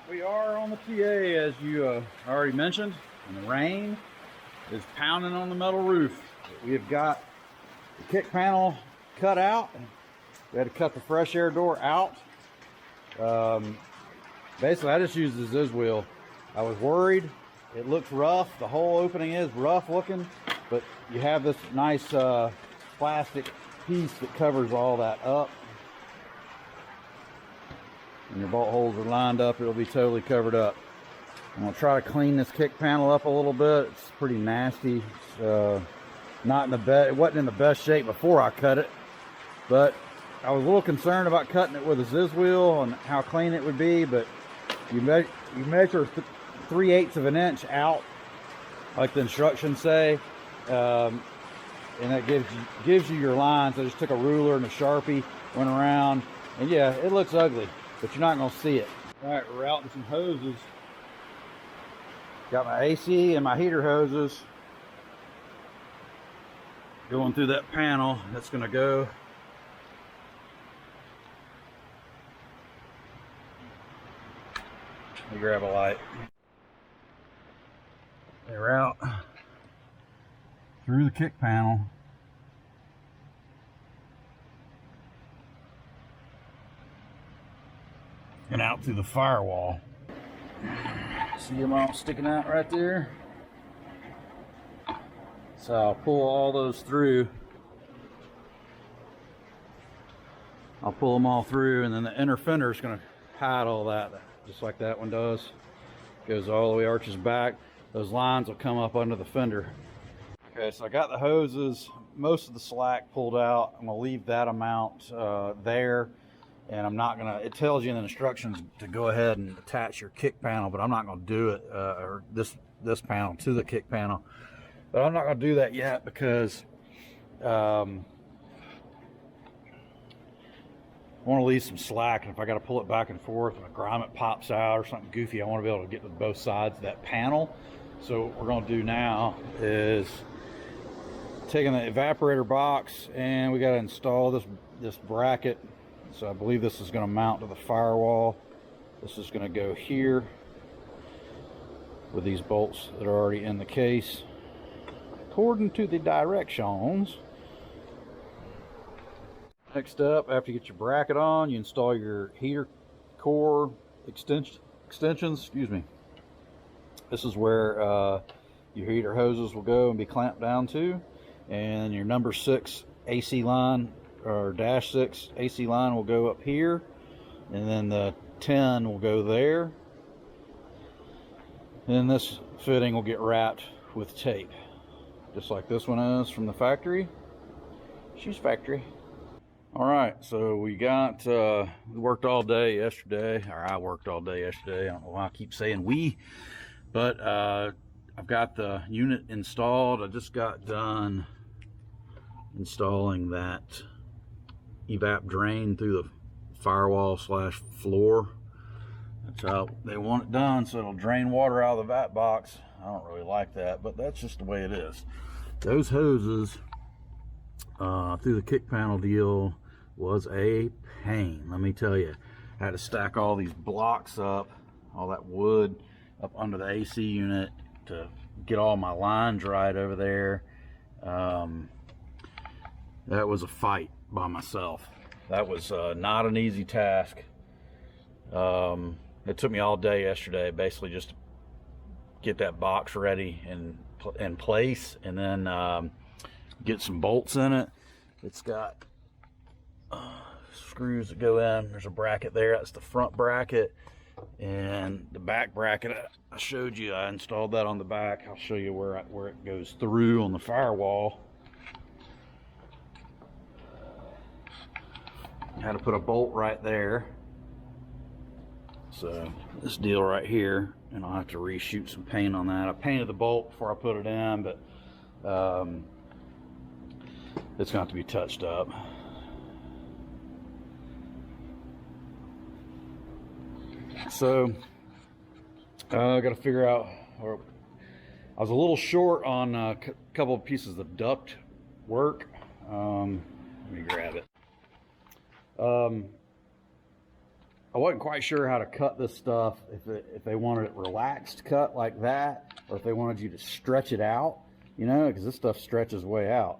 we are on the TA, as you already mentioned, and the rain is pounding on the metal roof. We have got the kick panel cut out. We had to cut the fresh air door out. Basically, I just used the Ziz wheel. I was worried. It looks rough. The whole opening is rough looking, but you have this nice plastic piece that covers all that up. When your bolt holes are lined up, it'll be totally covered up. I'm gonna try to clean this kick panel up a little bit. It's pretty nasty. It's, not in the best. It wasn't in the best shape before I cut it, but I was a little concerned about cutting it with a Ziz wheel and how clean it would be. But you measure 3/8 of an inch out, like the instructions say, and that gives you your lines. I just took a ruler and a Sharpie, went around, and yeah, it looks ugly, but you're not gonna see it. All right, we're routing some hoses. Got my AC and my heater hoses going through that panel. That's gonna go let me grab a light. They're out through the kick panel. And out through the firewall. See them all sticking out right there? So I'll pull all those through. I'll pull them all through, and then the inner fender is going to hide all that, just like that one does. Goes all the way, arches back. Those lines will come up under the fender. Okay, so I got the hoses, most of the slack pulled out. I'm going to leave that amount there. And I'm not gonna, it tells you in the instructions to go ahead and attach your kick panel, but I'm not gonna do it, or this panel to the kick panel. But I'm not gonna do that yet because I wanna leave some slack, and if I gotta pull it back and forth and a grommet pops out or something goofy, I wanna be able to get to both sides of that panel. So what we're gonna do now is taking the evaporator box, and we gotta install this bracket. So I believe this is going to mount to the firewall. This is going to go here with these bolts that are already in the case, according to the directions. Next up, after you get your bracket on, you install your heater core extensions. Excuse me. This is where your heater hoses will go and be clamped down to, and your number 6 AC line, or -6 AC line, will go up here, and then the 10 will go there, and this fitting will get wrapped with tape, just like this one is from the factory. She's factory. All right, so we got we worked all day yesterday, or I worked all day yesterday. I don't know why I keep saying we, but I've got the unit installed. I just got done installing that evap drain through the firewall slash floor. That's how they want it done, so it'll drain water out of the vac box. I don't really like that, but that's just the way it is. Those hoses through the kick panel deal was a pain, let me tell you. I had to stack all these blocks up, all that wood up under the AC unit to get all my lines right over there. That was a fight by myself. That was not an easy task. It took me all day yesterday, basically, just to get that box ready and in place, and then get some bolts in it. It's got screws that go in. There's a bracket there. That's the front bracket, and the back bracket I showed you. I installed that on the back. I'll show you where it goes through on the firewall. I had to put a bolt right there. So this deal right here, and I'll have to reshoot some paint on that. I painted the bolt before I put it in, but it's going to have to be touched up. So I got to figure out, or I was a little short on a couple of pieces of duct work. Let me grab it. I wasn't quite sure how to cut this stuff, if they wanted it relaxed cut like that, or if they wanted you to stretch it out, you know, because this stuff stretches way out.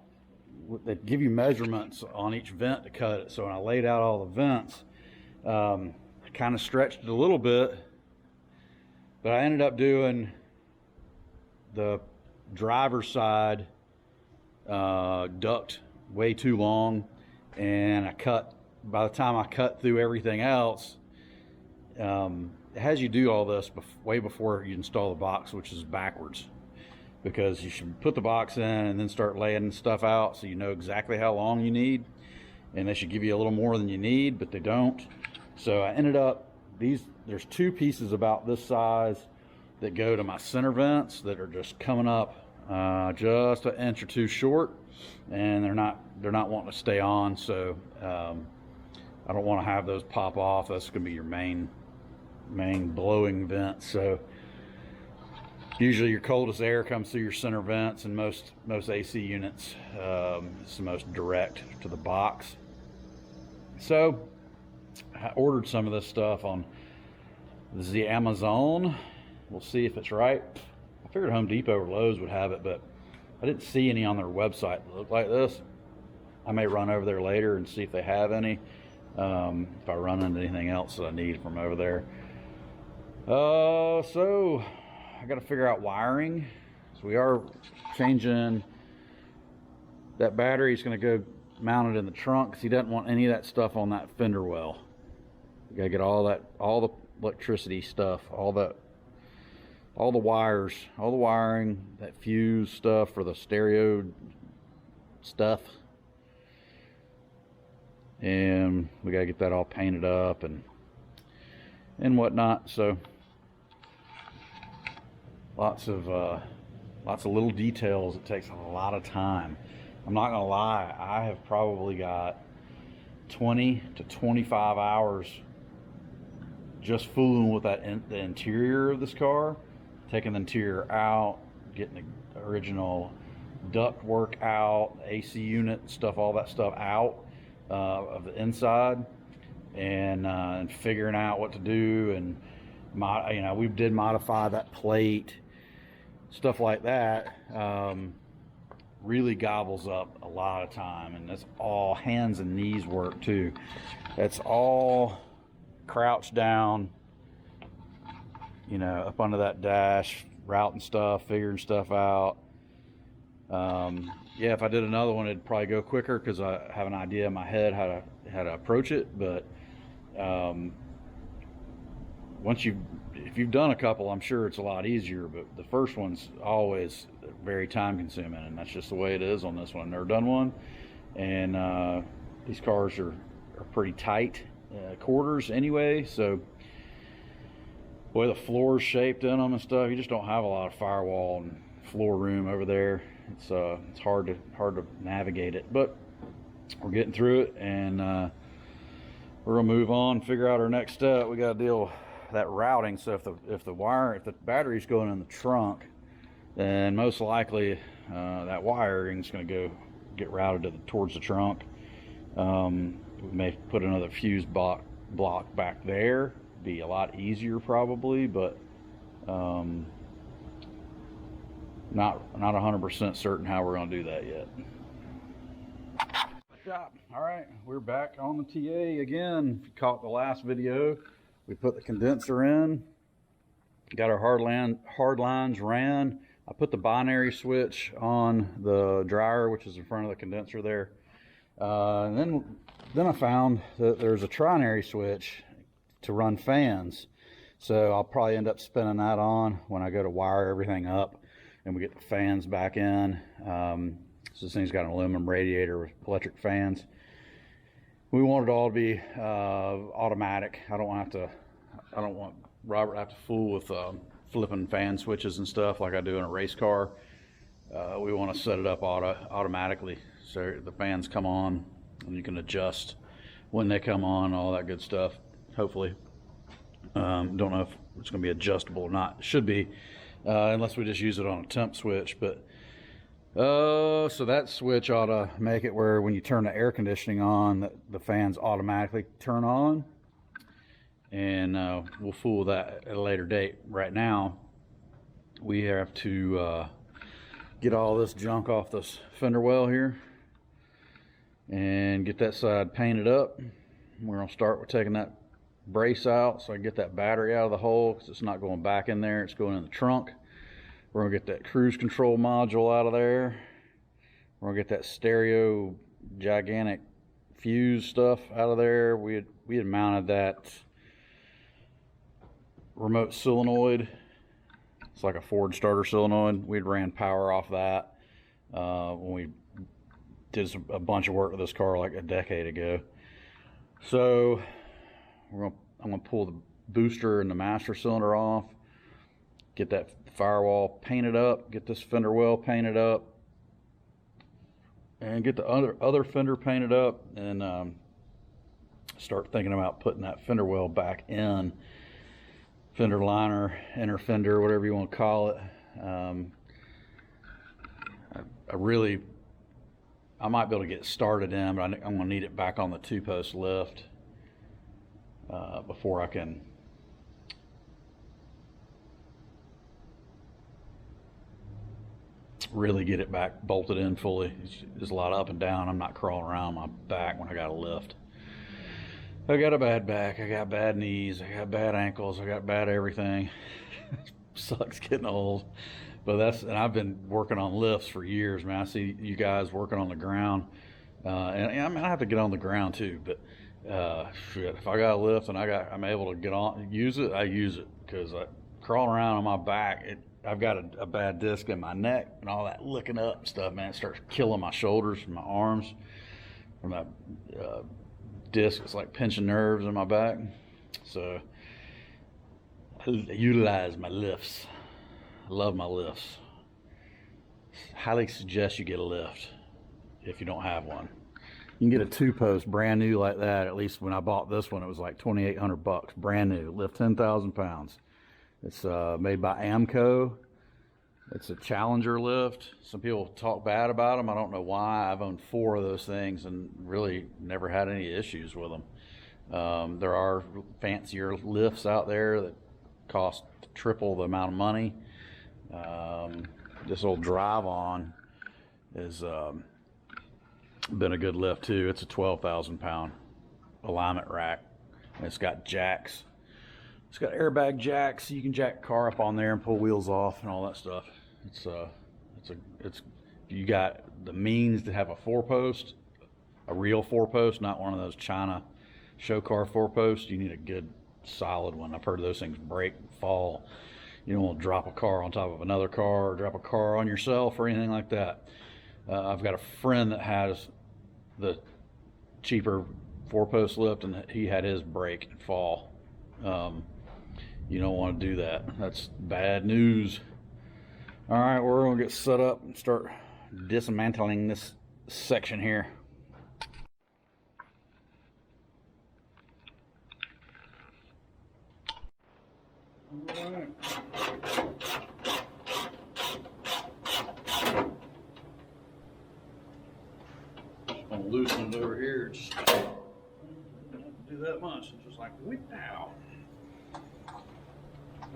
They give you measurements on each vent to cut it. So when I laid out all the vents, I kind of stretched it a little bit, but I ended up doing the driver's side duct way too long, and by the time I cut through everything else, it has you do all this way before you install the box, which is backwards, because you should put the box in and then start laying stuff out so you know exactly how long you need, and they should give you a little more than you need, but they don't. So I ended up, there's two pieces about this size that go to my center vents that are just coming up just an inch or two short, and they're not wanting to stay on. So I don't want to have those pop off. That's going to be your main blowing vent. So usually your coldest air comes through your center vents, and most AC units, it's the most direct to the box. So I ordered some of this stuff on the Amazon. We'll see if it's right. I figured Home Depot or Lowe's would have it, but I didn't see any on their website that look like this. I may run over there later and see if they have any, if I run into anything else that I need from over there. So I got to figure out wiring. So we are changing that battery. Is going to go mounted in the trunk because he doesn't want any of that stuff on that fender well. We got to get all the electricity stuff, all the wires, all the wiring, that fuse stuff for the stereo stuff, and we got to get that all painted up and whatnot. So lots of little details. It takes a lot of time. I'm not gonna lie, I have probably got 20 to 25 hours just fooling with the interior of this car, taking the interior out, getting the original duct work out, AC unit stuff, all that stuff out of the inside, and figuring out what to do. And we did modify that plate, stuff like that. Really gobbles up a lot of time, and that's all hands and knees work too. That's all crouched down, up under that dash, routing stuff, figuring stuff out. Yeah, if I did another one, it'd probably go quicker because I have an idea in my head how to approach it. But if you've done a couple, I'm sure it's a lot easier. But the first one's always very time consuming, and that's just the way it is on this one. I've never done one, and these cars are pretty tight quarters anyway. So the way the floor is shaped in them and stuff, you just don't have a lot of firewall and floor room over there. It's hard to navigate it, but we're getting through it, and we're gonna move on, figure out our next step. We got to deal with that routing. So if the battery's going in the trunk, then most likely that wiring is going to get routed towards the trunk. We may put another fuse block back there. Be a lot easier probably, but not 100% certain how we're going to do that yet. All right, we're back on the TA again. If you caught the last video, we put the condenser in, got our hard lines ran. I put the binary switch on the dryer, which is in front of the condenser there. And then I found that there's a trinary switch to run fans. So I'll probably end up spinning that on when I go to wire everything up and we get the fans back in. So this thing's got an aluminum radiator with electric fans. We want it all to be automatic. I don't want Robert to have to fool with flipping fan switches and stuff like I do in a race car. We want to set it up automatically so the fans come on and you can adjust when they come on, all that good stuff, hopefully. Don't know if it's going to be adjustable or not. It should be, unless we just use it on a temp switch. But so that switch ought to make it where when you turn the air conditioning on, the fans automatically turn on. and we'll fool with that at a later date. Right now, we have to get all this junk off this fender well here and get that side painted up. We're gonna start with taking that brace out so I can get that battery out of the hole, because it's not going back in there, it's going in the trunk. We're gonna get that cruise control module out of there. We're gonna get that stereo gigantic fuse stuff out of there. We had mounted that remote solenoid. It's like a Ford starter solenoid. We'd ran power off that when we did a bunch of work with this car like a decade ago. So I'm gonna pull the booster and the master cylinder off, get that firewall painted up, get this fender well painted up, and get the other fender painted up, and start thinking about putting that fender well back in, fender liner, inner fender, whatever you want to call it. I might be able to get started in, but I'm gonna need it back on the 2-post lift before I can really get it back bolted in fully. There's a lot of up and down. I'm not crawling around my back when I got a lift. I got a bad back, I got bad knees, I got bad ankles, I got bad everything. Sucks getting old. But and I've been working on lifts for years, man. I see you guys working on the ground. And I mean, I have to get on the ground too, but shit, if I got a lift and I'm able to get on, use it, I use it, because crawling around on my back, I've got a bad disc in my neck, and all that looking up and stuff, man, it starts killing my shoulders and my arms from that disc. It's like pinching nerves in my back. So I utilize my lifts. I love my lifts. Highly suggest you get a lift if you don't have one. You can get a 2-post brand new like that. At least when I bought this one, it was like $2,800, brand new, lift 10,000 pounds. It's made by Amco. It's a Challenger lift. Some people talk bad about them. I don't know why. I've owned 4 of those things and really never had any issues with them. There are fancier lifts out there that cost triple the amount of money. This old drive-on has been a good lift too. It's a 12,000 pound alignment rack, and it's got jacks. It's got airbag jacks. You can jack the car up on there and pull wheels off and all that stuff. It's you got the means to have a 4-post, a real 4-post, not one of those China show car 4-posts. You need a good solid one. I've heard those things break and fall. You don't want to drop a car on top of another car, or drop a car on yourself or anything like that. I've got a friend that has the cheaper 4-post lift, and he had his break and fall. You don't want to do that. That's bad news. All right, we're gonna get set up and start dismantling this section here. All right. Just gonna loosen it over here. Just don't do that much. It's just like whip now.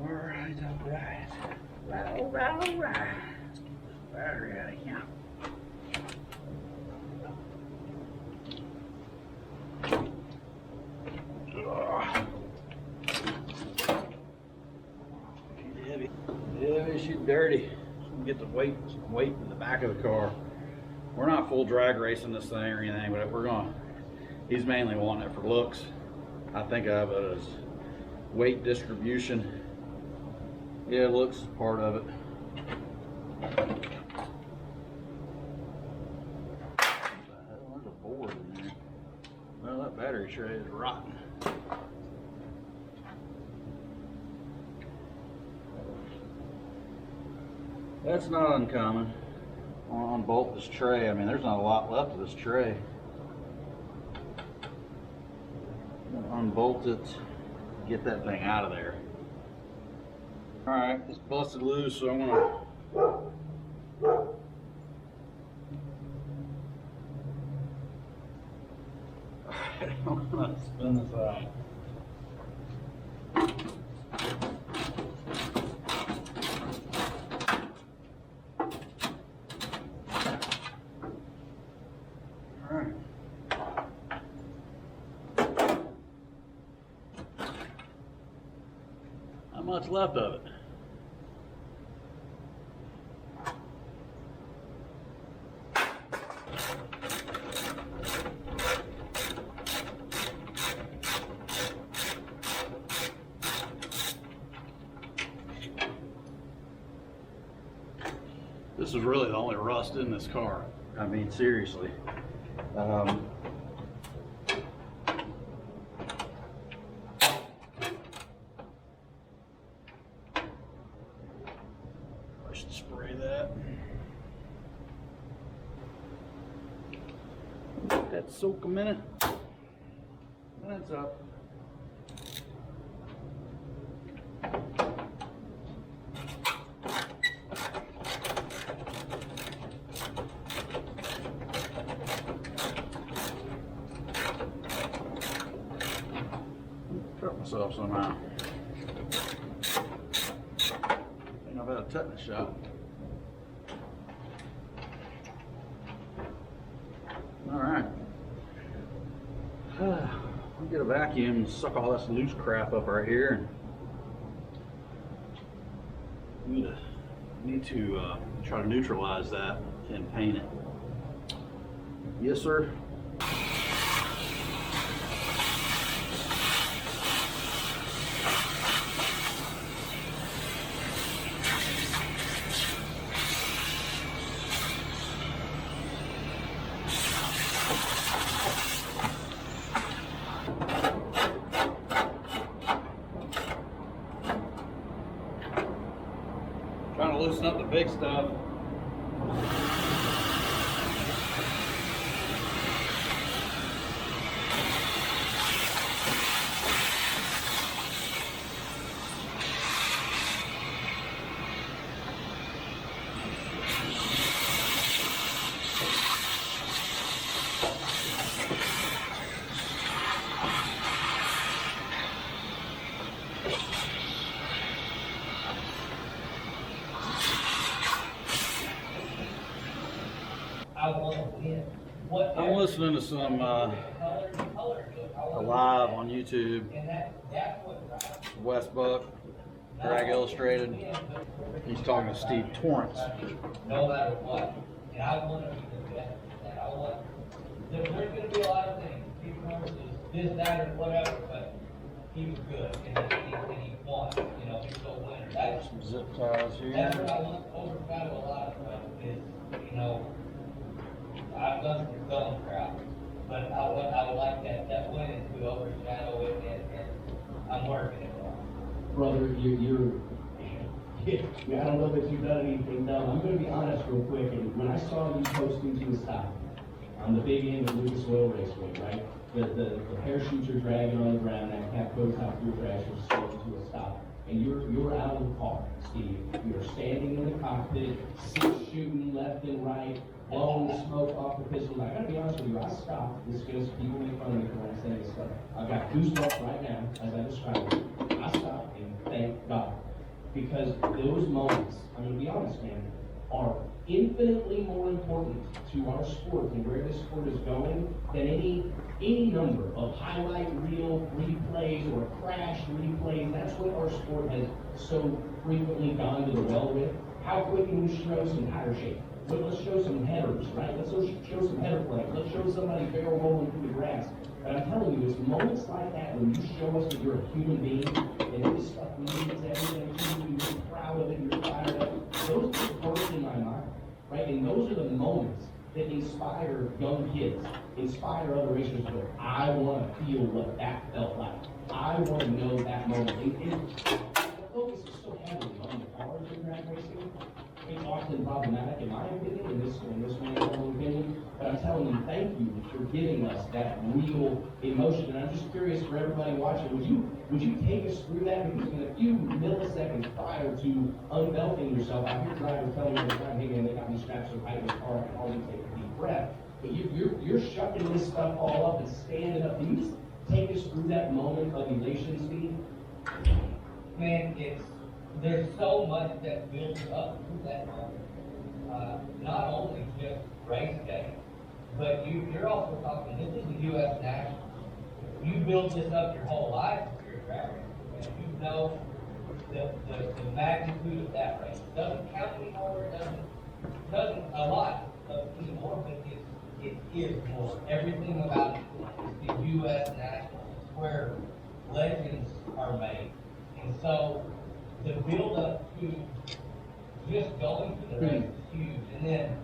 All right, all right. All right, all right. Let's get this battery out of here. She's heavy. Heavy, she's dirty. Get the weight in the back of the car. We're not full drag racing this thing or anything, but he's mainly wanting it for looks. I think of it as weight distribution. Yeah, looks is part of it. There's a board in there. Well, that battery tray is rotten. That's not uncommon. I'll unbolt this tray. I mean, there's not a lot left of this tray. Unbolt it, get that thing out of there. All right, it's busted loose, so I'm gonna I'm gonna spin this out. much left of it. This is really the only rust in this car. I mean, seriously. I should spray that. Let that soak a minute. That's up. Cut myself somehow. Think I've had a tetanus shot. All right. I'll get a vacuum and suck all this loose crap up right here. And need to try to neutralize that and paint it. Yes, sir. Trying to loosen up the big stuff. I'm listening to some live on YouTube. West Buck, Drag Illustrated. He's talking to Steve Torrance. No matter what. And I want to be the best at that. I want, there's going to be a lot of things. Steve Torrance is this, that, or whatever, but he was good. And he won. You know, he's still a winner. That's Some zip ties here. That's what I want to overshadow a lot of stuff is, you know, I've done some selling crap, but I would like that win to overshadow it, and I'm working it on. Brother, I don't know that you've done anything dumb. I'm going to be honest real quick. And when I saw you posting to the stop on the big end of Lucas Oil Raceway, right? The parachutes are dragging on the ground, that cap goes out through your crash is slowed to a stop. And you're out of the car, Steve. You're standing in the cockpit, shooting left and right, blowing the smoke off the pistol. I gotta be honest with you, I stopped. This goes people in front of me when I say this stuff. I've got goosebumps right now as I describe it. I stopped and thank God. Because those moments, I'm gonna be honest, man, are infinitely more important to our sport and where this sport is going than any number of highlight reel replays or crash replays. That's what our sport has so frequently gone to the well with. How quick can we show some tire shape? But let's show some headers, right? Let's show some header play. Let's show somebody barrel rolling through the grass. But I'm telling you, it's moments like that when you show us that you're a human being and it is stuff we need to everything to you, you're proud of it, you're fired up. Those just burst in my mind, right? And those are the moments that inspire young kids, inspire other racers to go, I want to feel what that felt like. I want to know that moment. And the focus is so heavily on the cars in drag racing. It's often problematic in my opinion, in this man's own opinion, but I'm telling you, thank you for giving us that real emotion. And I'm just curious for everybody watching, would you take us through that? Because in a few milliseconds prior to unbelting yourself, I hear drivers telling me all the time, hey man, they got me strapped so tight in the car, I can hardly take a deep breath. But you're shucking this stuff all up and standing up. Can you just take us through that moment of elation, Steve? Man, there's so much that builds up to that moment. Not only just race day, but you're also talking, this is the U.S. National. You built this up your whole life for your drag race. And you know the magnitude of that race. It doesn't count anymore, it doesn't a lot anymore, but it is more. Everything about it is the U.S. national. It's where legends are made. And so the build up to just going to the race is huge. And then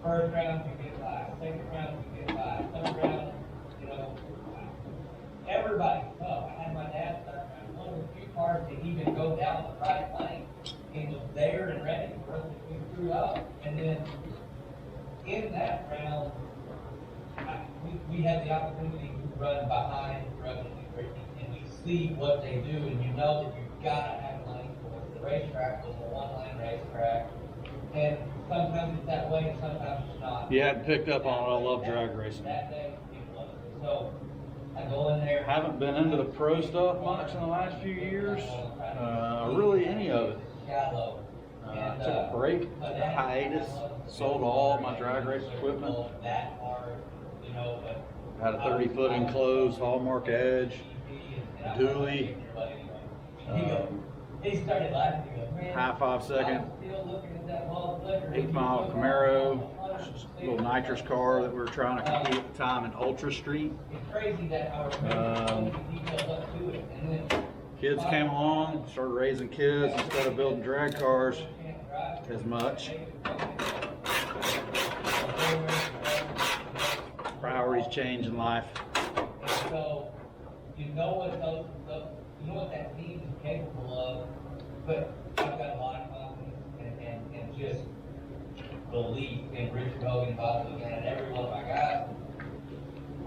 first round you get by, second round you get by, third round, you know, everybody's tough. I had my dad start round, one of the few cars to even go down the right lane. He was there and ready for us if we screwed up. And then in that round, we had the opportunity to run behind Rugged and Brittany, and we see what they do, and you know that you've got to have lane for it. The racetrack was a one-lane racetrack, and sometimes it's that way, and sometimes it's not. You hadn't picked up on it. I love drag racing. That day, it was. So I go in there. Haven't been into the pro stuff much in the last few years. Really any of it. Shallow. Took a break, took a hiatus, sold all my drag race equipment. That hard, you know, but Had a 30-foot enclosed Hallmark edge, dually, he started laughing. He goes, man, high 5-second, I'm still looking at that ball flicker. 8-mile Camaro, little nitrous car that we were trying to compete at the time in Ultra Street. It's crazy that our details up to it. And then Kids came along, started raising kids instead of building drag cars as much. Priorities change in life. And so, you know what that team is capable of, but I've got a lot of confidence and just belief in Richard Hogan, Bob Lugan, and every one of my guys.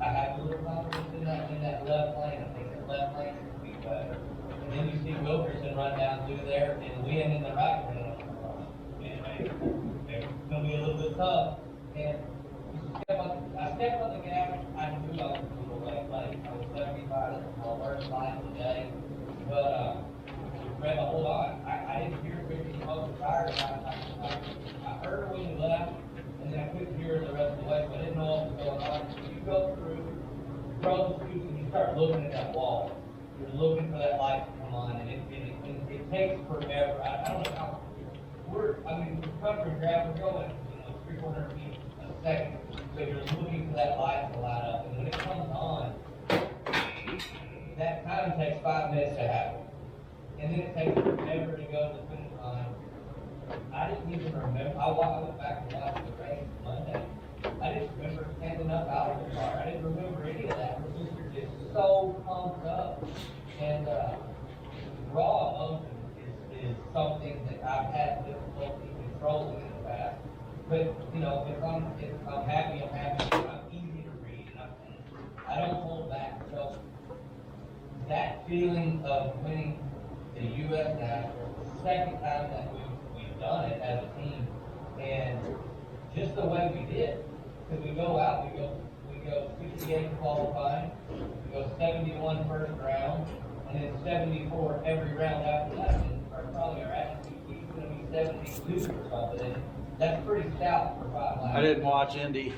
I have a little confidence in that left lane. I think that left lane is going to be better. And then you see Wilkerson run down through there and win in the right lane. It's going to be a little bit tough. And I stepped on the gas. I knew I was a little late. I was 75. My worst line of the day. But Fred, hold on. I didn't hear Richard Hogan tired. I heard her when he left, and then I couldn't hear her the rest of the way. So I didn't know what was going on. So you go through, throw the scoops, and you start looking at that wall. You're looking for that light to come on, and it takes forever. I don't know how we're country grab, we're going, 300 feet a second. So you're looking for that light to light up, and when it comes on, that time takes 5 minutes to happen, and then it takes forever to go to the finish line. I didn't even remember. I went back and watched the race Monday. I didn't remember standing up out of the car. I didn't remember any of that. We were just so pumped up. And raw emotion is something that I've had difficulty controlling in the past. But if I'm happy, I'm happy. I'm easy to read, and I don't hold back. So that feeling of winning the U.S. National, the second time that we've done it as a team, and just the way we did, because we go out, we go 68 qualifying, we go 71 first round, and then 74 every round after that, and probably our attitude is going to be 72 or something. And that's pretty stout for 5 laps. I didn't watch Indy.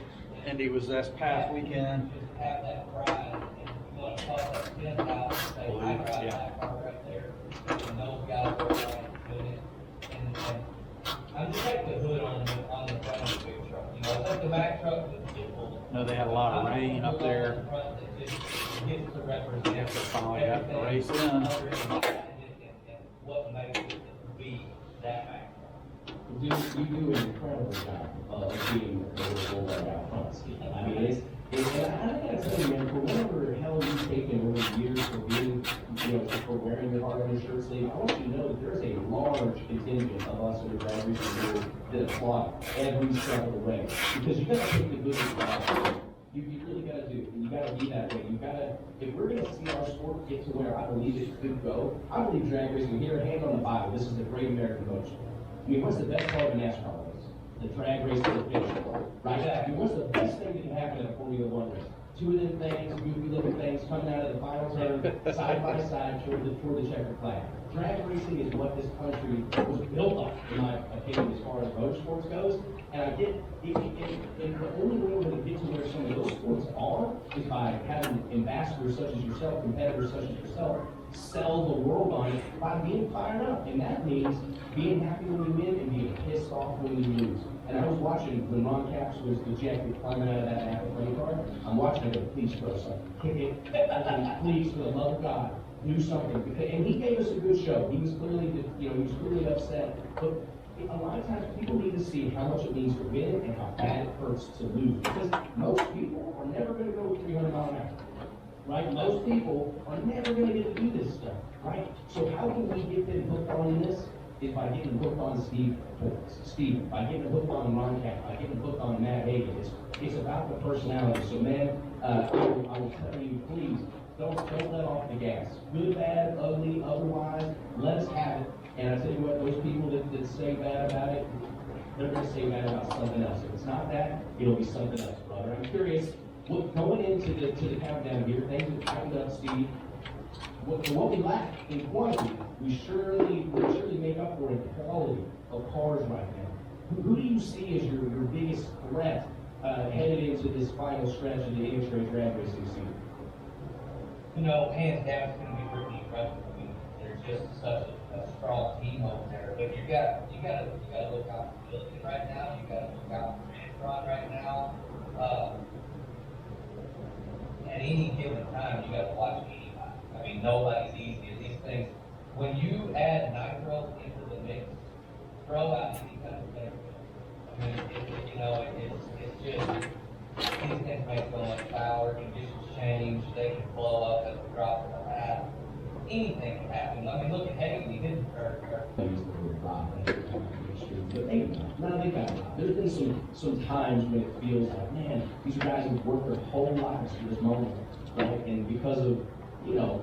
Indy was this past weekend. Just have that pride, and you want to toss that 10 out and say, I drive that car right there, and those guys are trying to do it. And I'm just like the hood on the front of the big truck. It's like the Mack truck that's full. No, they had a lot of rain up there. Gets to represent Finally got the race in. and what makes it be that Mack. You do an incredible job of being the full out front ski. I mean, and I gotta tell you, man, for whatever hell you've taken over the years for being, for wearing the Firebird shirt sleeve, I want you to know that there's a large contingent of us in the drag racing that applaud every step of the way. Because you gotta take the good with the bad. You really gotta do, and you gotta be that way. You gotta, if we're gonna see our sport get to where I believe it could go, I believe drag racing, here, hand on the Bible, this is the great American motion. I mean, what's the best part of a NASCAR race? The drag race to the finish, right? I mean, what's the best thing that can happen in a Formula One race? Two of them things, goofy little things coming out of the final turn, side by side toward the checkered flag. Drag racing is what this country was built on, in my opinion, as far as motorsports goes. And I get, and the only way we're going to get to where some of those sports are is by having ambassadors such as yourself, competitors such as yourself, sell the world on it by being fired up. And that means being happy when you win and being pissed off when you lose. And I was watching when Ron Capps was dejected climbing out of that Napa plane car. I'm watching it, please throw something. Kick it. Please, for the love of God, do something. And he gave us a good show. He was clearly, he was clearly upset. But a lot of times people need to see how much it means to win and how bad it hurts to lose. Because most people are never going to go 300 miles an hour. Right? Most people are never going to get to do this stuff. Right? So how can we get them hooked on this? Is by getting hooked on Steve, by getting hooked on Ron Cap, by getting hooked on Matt Hagan. It's about the personality. So man, I will tell you, please, don't let off the gas. Good, bad, ugly, otherwise, let us have it. And I tell you what, those people that say bad about it, they're going to say bad about something else. If it's not that, it'll be something else, brother. I'm curious, going into the countdown here, things have tightened up, Steve. What we lack in quantity, we surely make up for in quality of cars right now. Who do you see as your biggest threat headed into this final stretch of the NHRA drag racing season? You know, hands down, it's going to be Brittany Russell. I mean, there's just such a strong team over there. But you got to look out for Billiken right now. You got to look out for Antron right now. At any given time, you got to watch anybody. I mean, nobody's easy at these things. When you add nitro into the mix, throw out any kind of flavor. I mean, it's just, these things make so much power, conditions change, they can blow up at the drop of a hat. Anything can happen. I mean, look at Hagen, he didn't hurt. But they got it. There's been some times when it feels like, man, these guys have worked their whole lives for this moment, right? And because of,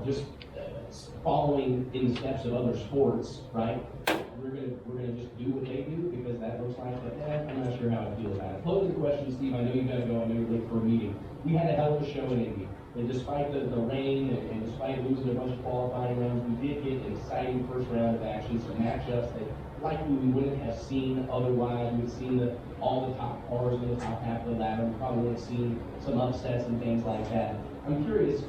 just following in the steps of other sports, right? We're gonna just do what they do because that looks like that. I'm not sure how I feel about it. Closing question, Steve. I know you gotta go. I know you're late for a meeting. We had a hell of a show in Indy, and despite the rain and despite losing a bunch of qualifying rounds, we did get an exciting first round of action. Some matchups that likely we wouldn't have seen otherwise. We've seen all the top cars in the top half of the ladder. We probably would have seen some upsets and things like that. I'm curious.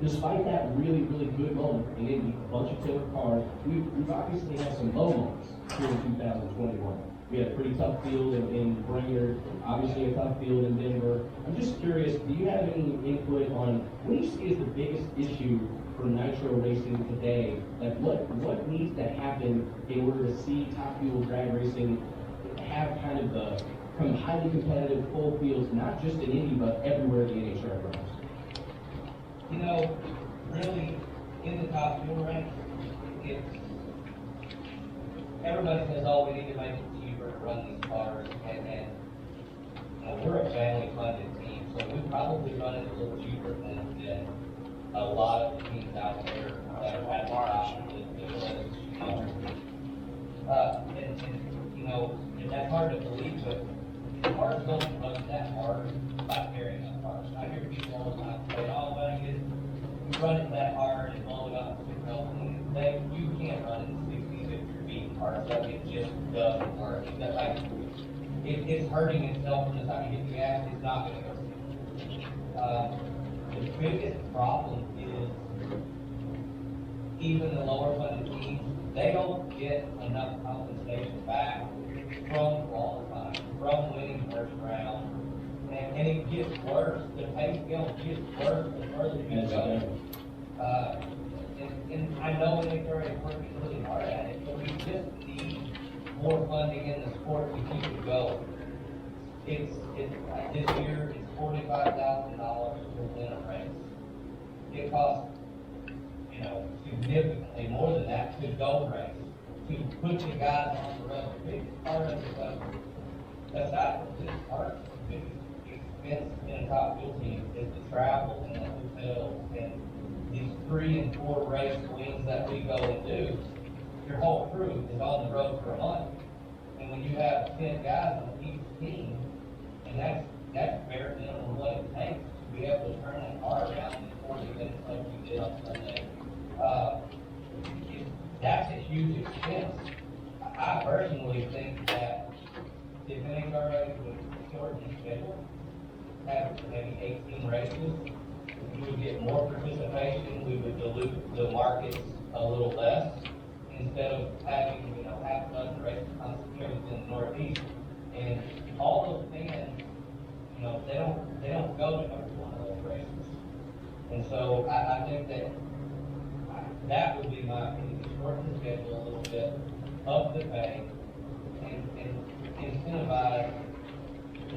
Despite that really, really good moment, and Indy, a bunch of killer cars, we've obviously had some low moments here in 2021. We had a pretty tough field in Brainerd, obviously a tough field in Denver. I'm just curious, do you have any input on what do you see as the biggest issue for nitro racing today? Like what needs to happen in order to see top fuel drag racing have kind of the highly competitive full fields, not just in Indy, but everywhere the NHRA runs? Really, in the top fuel ranks, everybody says, oh, we need to make it cheaper to run these cars, and we're a family-funded team, so we probably run it a little cheaper than a lot of the teams out there that are at the top and that's hard to believe, but cars don't run that hard by carrying up cars. I hear people all the time say, oh, well, you run it that hard and blow it up to you can't run it in 60s if you're beating cars up. It just doesn't work. It's hurting itself from the time you hit the gas. It's not going to go. The biggest problem is even the lower funded teams, they don't get enough compensation back from qualifying, from winning first round. And it gets worse. The pay scale gets worse the further you go. And I know NHRA is working really hard at it, but we just need more funding in the sport to keep it going. This year it's $45,000 to win a race. It costs, significantly more than that to go race, to put the guys on the road. The biggest part of the aside from this part, the biggest expense in a top fuel team is the travel and the hotels and these 3 and 4 race wings that we go and do. Your whole crew is on the road for a month, and when you have 10 guys on each team, and that's bare minimum what it takes to be able to turn that car around in 40 minutes like we did on Sunday. That's a huge expense. I personally think that if NHRA would shorten the schedule, have maybe 18 races, you would get more participation, we would dilute the markets a little less, instead of having, you know, half a dozen races concentrated in the Northeast. And all those fans, you know, they don't go to every one of those races. And so I think that would be my opinion, shorten the schedule a little bit, up the pay, and incentivize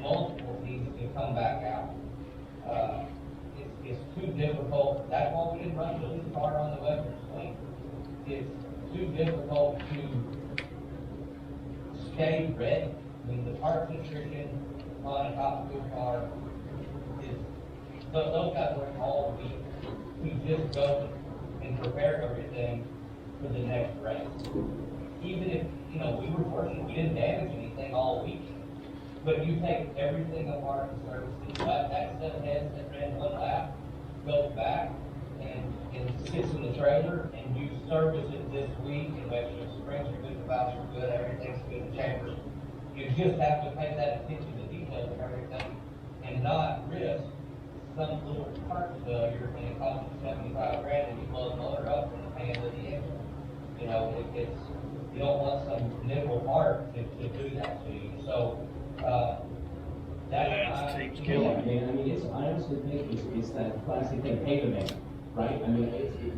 multiple teams to come back out. It's too difficult. That's why we didn't run the car on the Western Swing. It's too difficult to stay ready. I mean, the parts nutrition on a top fuel car is, those guys work all week to just go and prepare everything for the next race. Even if, you know, we were fortunate, we didn't damage anything all week. But you take everything apart and service it, that set of heads that ran one lap, goes back and sits in the trailer, and you service it this week and make sure the springs are good, the valves are good, everything's good, the chambers. You just have to pay that attention to details of everything and not risk some little part failure and it costs you 75 grand and you blow the motor up in the hands of the engine. You know, it's, you don't want some nickel part to do that to you. So, that's killing me. I mean, I honestly think it's that classic thing, pay the man, right? I mean,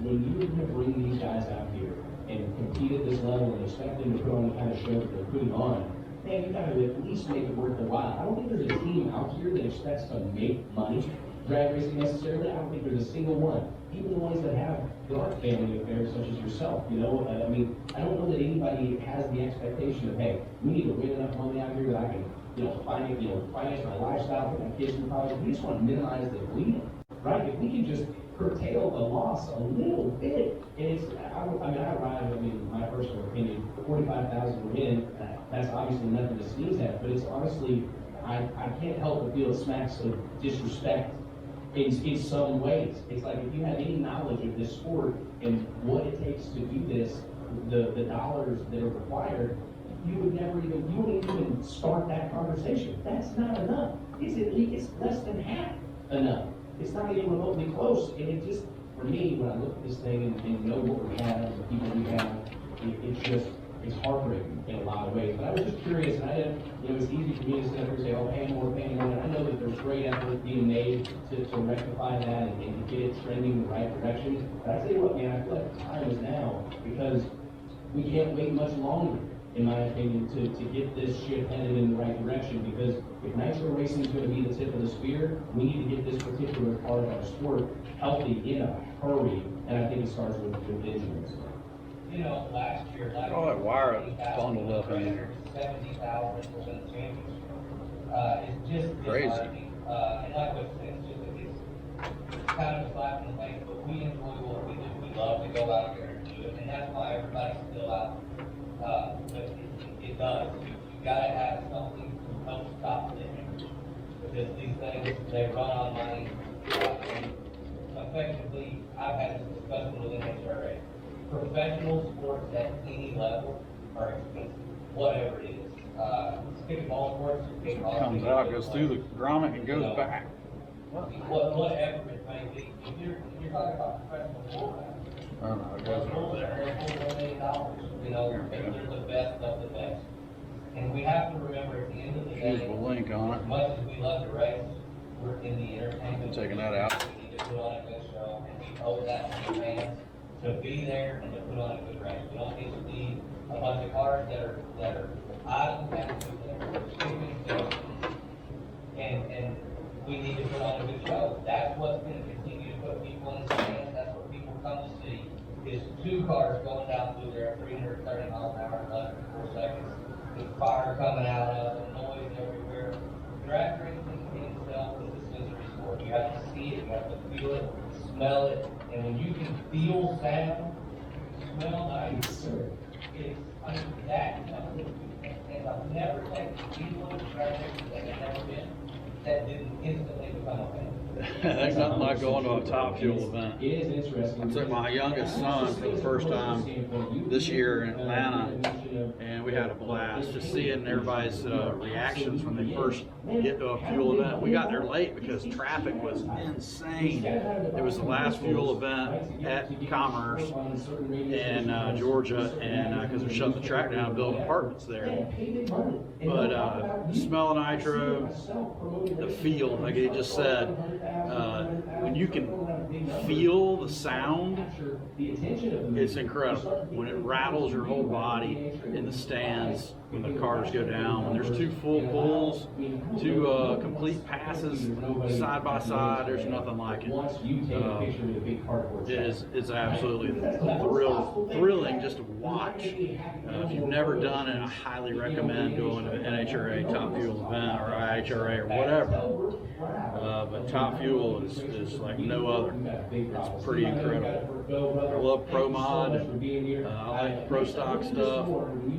when you were gonna bring these guys out here and compete at this level and expect them to put on the kind of show that they're putting on, man, you gotta at least make it worth their while. I don't think there's a team out here that expects to make money drag racing necessarily. I don't think there's a single one. Even the ones that aren't family affairs, such as yourself, you know. I mean, I don't know that anybody has the expectation of, hey, we need to win enough money out here that I can, finance my lifestyle, put my kids in college. We just want to minimize the bleeding, right? If we can just curtail the loss a little bit, and it's, my personal opinion, 45,000 we're in, that's obviously nothing to sneeze at, but it's honestly, I can't help but feel it smacks of disrespect in some ways. It's like if you had any knowledge of this sport and what it takes to do this, the dollars that are required, you wouldn't even start that conversation. That's not enough. It's less than half enough. It's not even remotely close. And it just, for me, when I look at this thing and know what we have and the people we have, it's heartbreaking in a lot of ways. But I was just curious, and it's easy for me to sit up here and say, oh, pay more. And I know that there's great effort being made to rectify that and to get it trending in the right direction. But I tell you what, man, I feel like the time is now, because we can't wait much longer, in my opinion, to get this ship headed in the right direction. Because if nitro racing is going to be the tip of the spear, we need to get this particular part of our sport healthy in a hurry. And I think it starts with injuries. You know, last year, all that wire bundled up in there. 70,000 was in the championship. It's just crazy. And like what it's kind of a slap in the face, but we enjoy what we do. We love to go out there and do it, and that's why everybody's still out. But it does. You gotta have something to help stop the injury, because these things, they run on money. Effectively, I've had this discussion with NHRA. Professional sports at any level are expensive, whatever it is. Kickball sports, kickball Comes out, goes through the grommet and goes back. Whatever it may be. If you're talking about professional football, I don't know, it goes over there. $4 million, you know, they're the best of the best. And we have to remember, at the end of the day, Here's the link on it. as much as we love to race, we're in the entertainment. Taking that out. We need to put on a good show, and we owe that to the fans to be there and to put on a good race. We don't need to be a bunch of cars that are idle and we need to put on a good show. That's what's going to continue to put people in the stands. That's what people come to see, is two cars going down through there at 330 miles an hour in less than 4 seconds. With fire coming out of it, noise everywhere. Drag racing in itself is a sensory sport. You have to see it, you have to feel it, smell it, and when you can feel sound, smell nice, and I've never taken anyone to drag racing that had never been, that didn't instantly become a fan. There's nothing like going to a top fuel event. It is interesting. I took my youngest son for the first time this year in Atlanta, and we had a blast. blast just seeing everybody's reactions when they first get to a fuel event. We got there late because traffic was insane. It was the last fuel event at Commerce in Georgia, and because they're shutting the track down and building apartments there. But the smell of nitro, the feel, like he just said, when you can feel the sound, it's incredible. When it rattles your whole body in the stands, when the cars go down, when there's two full pulls, two complete passes side by side, there's nothing like it. It's absolutely thrilling just to watch. If you've never done it, I highly recommend going to an NHRA Top Fuel event or IHRA or whatever. But Top Fuel is like no other. It's pretty incredible. I love Pro Mod. I like the Pro Stock stuff.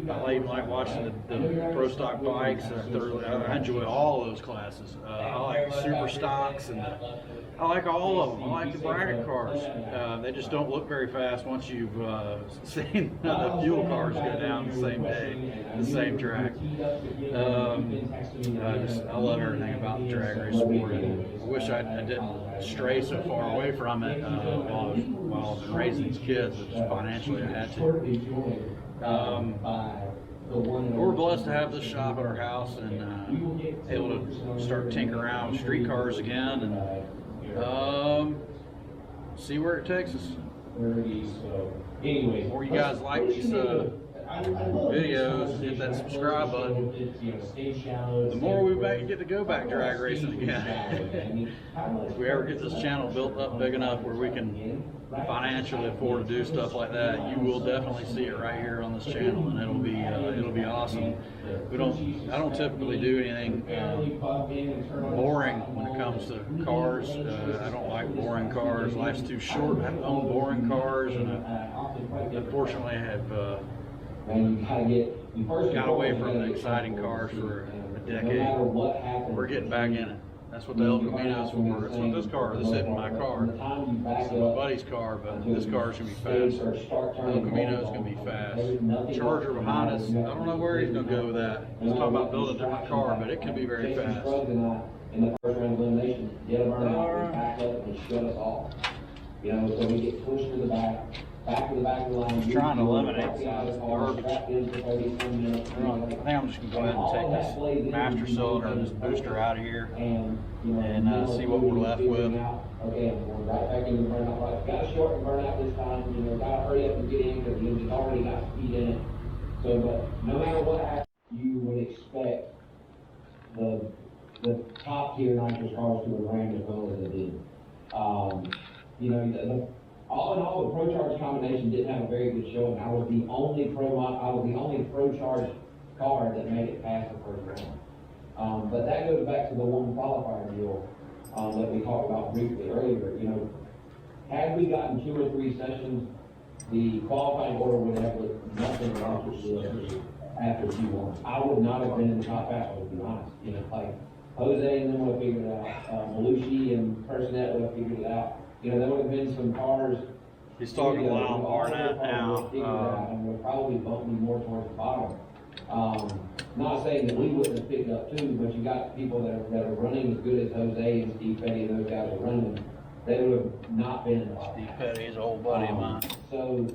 I like watching the Pro Stock bikes. I enjoy all those classes. I like the Super Stocks and I like all of them. I like the bracket cars. They just don't look very fast once you've seen the fuel cars go down the same day, the same track. I love everything about the drag race sport. I wish I didn't stray so far away from it while I've been raising these kids, but just financially I had to. We're blessed to have this shop at our house and able to start tinkering around with street cars again and see where it takes us. The more you guys like these videos, hit that subscribe button, the more we get to go back drag racing again. If we ever get this channel built up big enough where we can financially afford to do stuff like that, you will definitely see it right here on this channel, and it'll be awesome. I don't typically do anything boring when it comes to cars. I don't like boring cars. Life's too short. I own boring cars, and unfortunately I have got away from the exciting cars for a decade. We're getting back in it. That's what the El Camino's for. It's not this car. This isn't my car. It's my buddy's car, but this car's going to be fast. El Camino's going to be fast. Charger behind us, I don't know where he's going to go with that. He's talking about building a different car, but it can be very fast. In the first round of elimination, the other burnout back up and shut us off. You know, so we get pushed to the back to the back of the line. Trying to eliminate garbage. I think I'm just going to go ahead and take this master cylinder, this booster out of here, and see what we're left with. Okay, we're right back in the burnout. Right. Got to shorten burnout this time. You know, got to hurry up and get in because it's already got speed in it. So, but no matter what happens, you would expect the top tier nitrous cars to run as well as they did. You know, all in all, the Pro Charge combination didn't have a very good showing. I was the only Pro Charge car that made it past the first round. But that goes back to the one qualifier deal that we talked about briefly earlier. You know, had we gotten 2 or 3 sessions, the qualifying order would have looked nothing like after Q1. I would not have been in the top half, to be honest. You know, like Jose and them would have figured it out. Belushi and Personette would have figured it out. You know, there would have been some cars. He's talking a lot on Barnett now. And would probably bump me more towards the bottom. Not saying that we wouldn't have picked up too, but you got people that are running as good as Jose and Steve Petty and those guys are running. They would have not been in the bottom. Steve Petty is an old buddy of mine. So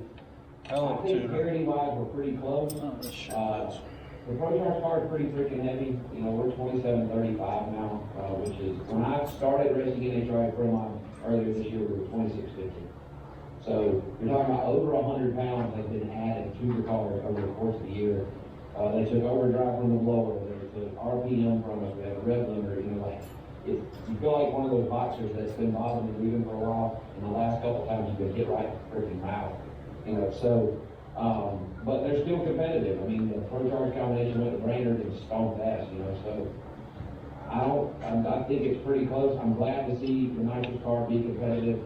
I think parity-wise, we're pretty close. The Pro Charge car is pretty freaking heavy. You know, we're 2735 now, which is, when I started racing NHRA Pro Mod earlier this year, we were 2650. So you're talking about over 100 pounds has been added to the car over the course of the year. They took overdrive from the blower, they took RPM from us, we have a rev limiter, you know, like, you feel like one of those boxers that's been bothering you even for a while, and the last couple times you've been hit right in the freaking mouth. You know, so, but they're still competitive. I mean, the Pro Charge combination went to Brainerd and stomped ass, you know, so I think it's pretty close. I'm glad to see the nitrous car be competitive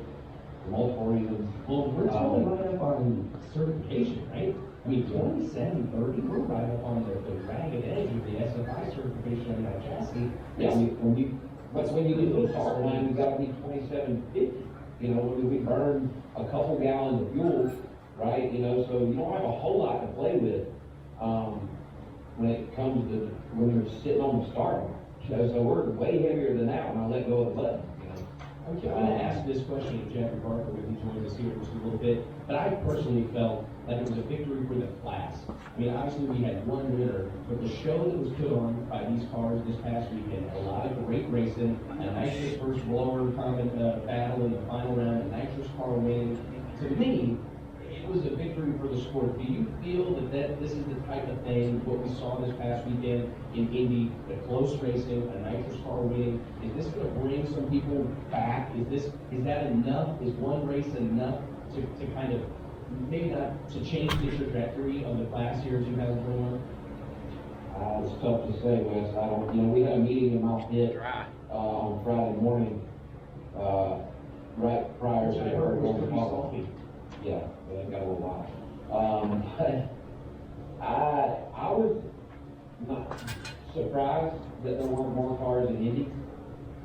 for multiple reasons. Well, we're still right up on certification, right? I mean, 2730, we're right up on the ragged edge of the SFI certification on that chassis. Yeah, when you do the start line, you got to be 2750. You know, we burn a couple gallons of fuel, right? You know, so you don't have a whole lot to play with. when it comes to when you're sitting on the start. So we're way heavier than that when I let go of the button. I'm going to ask this question of Jeffrey Parker when he joined us here just a little bit, but I personally felt like it was a victory for the class. I mean, obviously we had one winner, but the show that was put on by these cars this past weekend, a lot of great racing, a nitrous versus blower common battle in the final round, a nitrous car winning. To me, it was a victory for the sport. Do you feel that this is the type of thing, what we saw this past weekend in Indy, the close racing, a nitrous car winning, is this going to bring some people back? Is that enough? Is one race enough to kind of, maybe not to change the trajectory of the class here in 2021? It's tough to say, Wes. I don't, we had a meeting in my pit on Friday morning, right prior to the call. Yeah, it got a little wild. But I was not surprised that there weren't more cars in Indy.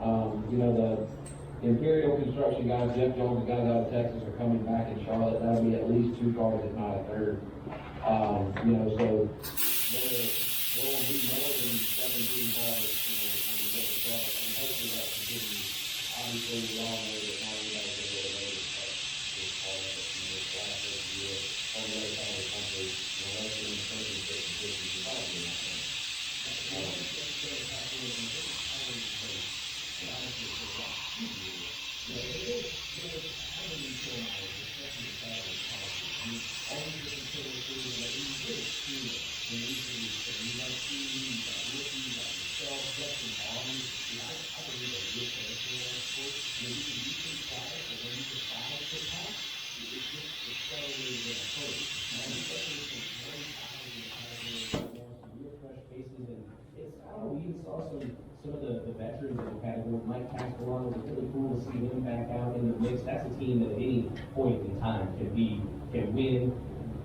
The Imperial Construction guys, Jeff Jones, the guys out of Texas, are coming back in Charlotte. That'll be at least 2 cars, if not a third. So there will be more than 17 cars, when we get to Charlotte, and hopefully that continues. Obviously, we all know that not everybody's going to be able to this car, but this last year, on the other side of the country, unless you're in the country, you're probably not going to. We even saw some of the veterans in the category. Mike Castellano, was really cool to see him back out in the mix. That's a team that at any point in time can win,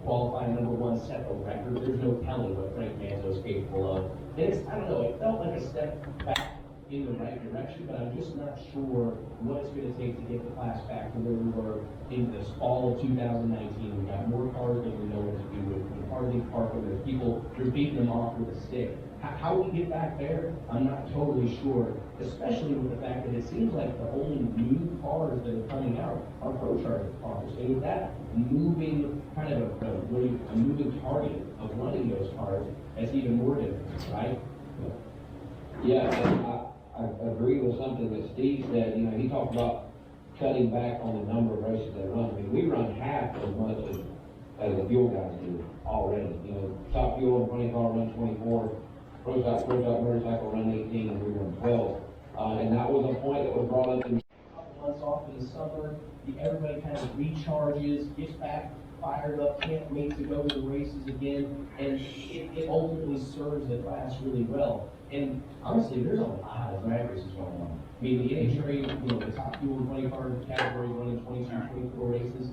qualify number 1, set a record. There's no telling what Frank Manzo is capable of. And I don't know, it felt like a step back in the right direction, but I'm just not sure what it's going to take to get the class back to where we were in this fall of 2019. We got more cars than we know what to do with. We can hardly park them. There's people, you're beating them off with a stick. How we get back there, I'm not totally sure, especially with the fact that it seems like the only new cars that are coming out are ProCharger cars. And with that moving, kind of a moving target of running those cars, that's even more difficult, right? Yeah, and I agree with something that Steve said. He talked about cutting back on the number of races they run. I mean, we run half as much as the fuel guys do already. Top fuel and 20 car run 24. Pro Stock motorcycle run 18, and we run 12. And that was a point that was brought up in months off in the summer. Everybody kind of recharges, gets back fired up, can't wait to go to the races again, and it ultimately serves the class really well. And honestly, there's a lot of drag races going on. I mean, the NHRA, the top fuel 20 car category running 22, 24 races,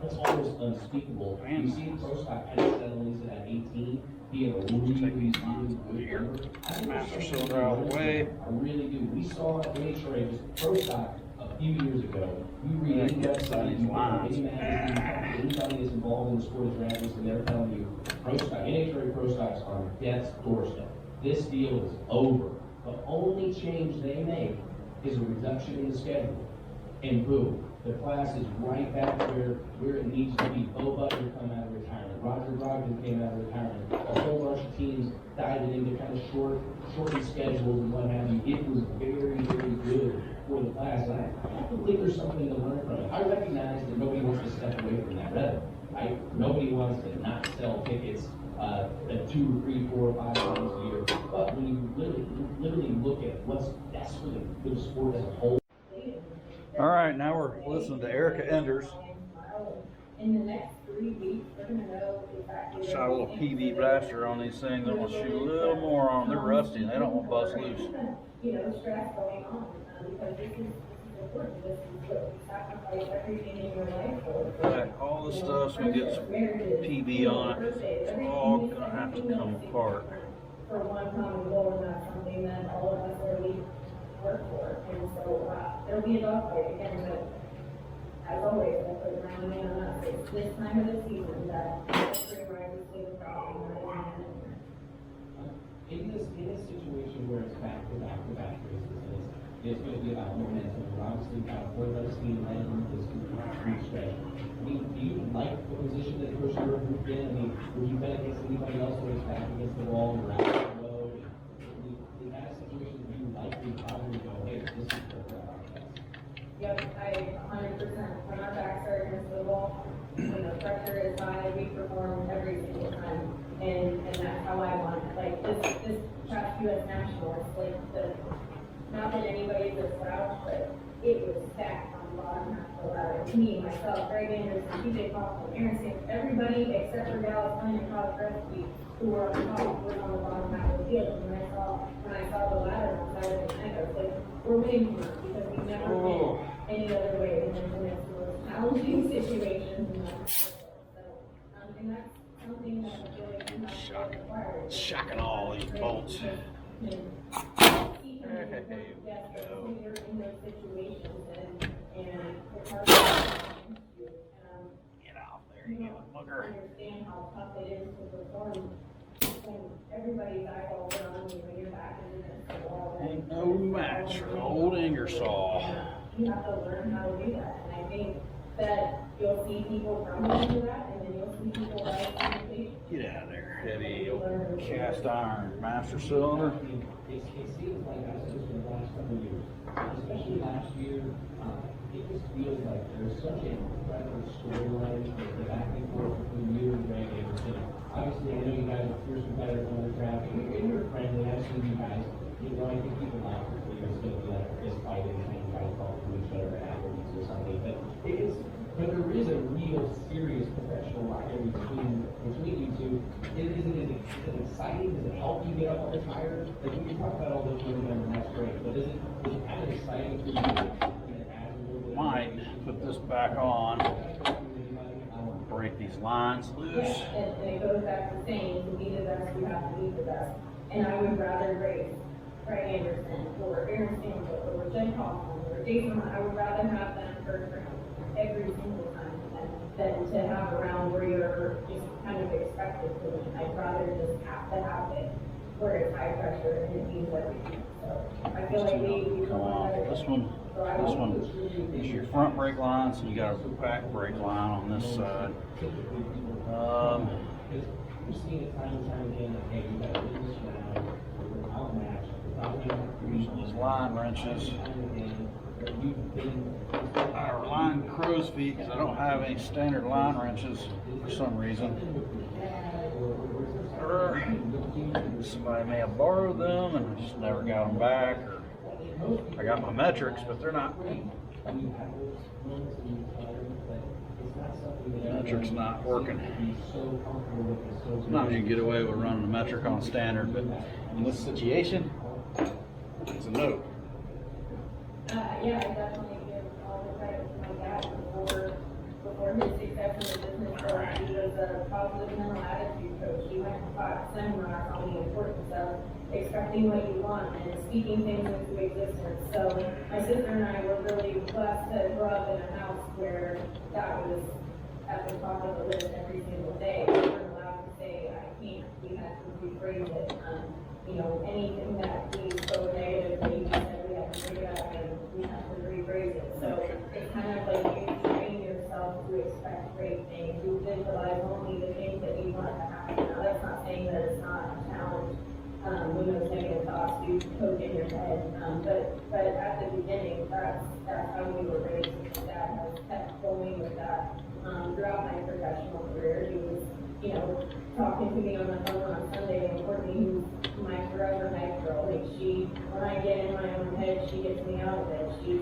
that's almost unspeakable. You see Pro Stock kind of settling at 18, being a really good number. Master cylinder out of the way. I really do. We saw NHRA just Pro Stock a few years ago. You read any website, you read any magazine, anybody that's involved in the sport of drag racing, they're telling you Pro Stock, NHRA Pro Stock's on death's doorstep. This deal is over. The only change they make is a reduction in the schedule. And boom, the class is right back where it needs to be. Bo Butler come out of retirement. Roger Brogdon came out of retirement. A whole bunch of teams diving into kind of shortened schedules and what have you. It was very, very good for the class. And I believe there's something to learn from it. I recognize that nobody wants to step away from that revenue. Right? Nobody wants to not sell tickets 2, 3, 4, 5 times a year. But when you literally look at what's best for the sport as a whole. All right, now we're listening to Erica Enders. In the next 3 weeks, we're going to know exactly. Shot a little PV blaster on these things. I'm going to shoot a little more on them. They're rusty and they don't want to bust loose. Stress going on because this is important. This is what we sacrifice everything in your life for. All the stuff's going to get some PV on it. It's all going to have to come apart. For one common goal, and that's something that all of us really work for. And so there'll be a dogfight again, but as always, I put my money on us. It's this time of the season that every rider is the problem. the back races. And it's going to be about momentum. We're obviously got a fourth other team led in this group stretch. I mean, do you like the position that Coach Stewart moved in? I mean, would you bet against anybody else when it's back against the wall and around the road? Is that a situation that you likely probably go, hey, this is the Yep, I 100%, when our backs are against the wall, when the pressure is high, we perform every single time. And that's how I want it. Like this past US Nationals, like not that anybody's a slouch, but it was stacked on the bottom half of the ladder. Me, myself, Greg Anderson, TJ Kaufman, Aaron Sanders, everybody except for Dallas Lane and Todd Gretzky, who were on top, was on the bottom half of the field. And when I saw the ladder on Saturday night, I was like, we're winning here because we never win any other way than in the most challenging situations in the so, and that's something that I feel like you have to require. Shocking all these bolts. You're in those situations and it's hard to Get out there, you bugger. understand how tough it is to perform when everybody's eyeballs are on you when you're back in the wall. Ain't no match for old Ingersoll. You have to learn how to do that, and I think that you'll see people crumble into that, and then you'll see people rise to the occasion. Get out of there, heavy old cast iron master cylinder. It seems like that's just in the last couple of years, especially last year. It just feels like there's such an incredible storyline with the back and forth between you and Greg Anderson. Obviously, I know you guys are fierce competitors on the draft, and you're friendly. I've seen you guys. You know, I think people laugh for years. It's going to be like a fist fight and try to talk to each other afterwards or something. But there is a real serious professional rivalry between you two. Is it exciting? Does it help you get up on the tire? Like we can talk about all those moving numbers, and that's great. But is it kind of exciting for you to add a little bit? Might put this back on. Break these lines loose. Yeah, and it goes back to saying, to be the best, you have to be the best. And I would rather race Greg Anderson, or Aaron Sanders, or Jen Kaufman, or Jason, I would rather have them first round every single time than to have a round where you're just kind of expected to win. I'd rather just have to have it where it's high pressure and it means everything. So I feel like we Come on, this one is your front brake line, so you got a back brake line on this side. We've seen it time and time again, like, hey, we got to win this round, we're outmatched, Using these line wrenches. I line crow's feet because I don't have any standard line wrenches for some reason. Somebody may have borrowed them and I just never got them back. Or I got my metrics, but they're not. Metric's not working. Sometimes you can get away with running a metric on standard, but in this situation, it's a no. Yeah, I definitely give all the credit to my dad before his success in the business world. He was a positive mental attitude coach. He went and taught seminars on the importance of expecting what you want and speaking things into existence. So my sister and I were really blessed to grow up in a house where that was at the top of the list every single day. We weren't allowed to say, I can't. We had to rephrase it. You know, anything that we spoke negatively, we said we had to take it out and we have to rephrase it. So it's kind of like you train yourself to expect great things. You visualize only the things that you want to happen. Now, that's not saying that it's not a challenge when those negative thoughts do poke in your head. But at the beginning, that's how we were raised. Dad has kept going with that throughout my professional career. He was, you know, talking to me on the phone on Sunday, and Courtney, who's my forever night girl, like when I get in my own head, she gets me out of it. She's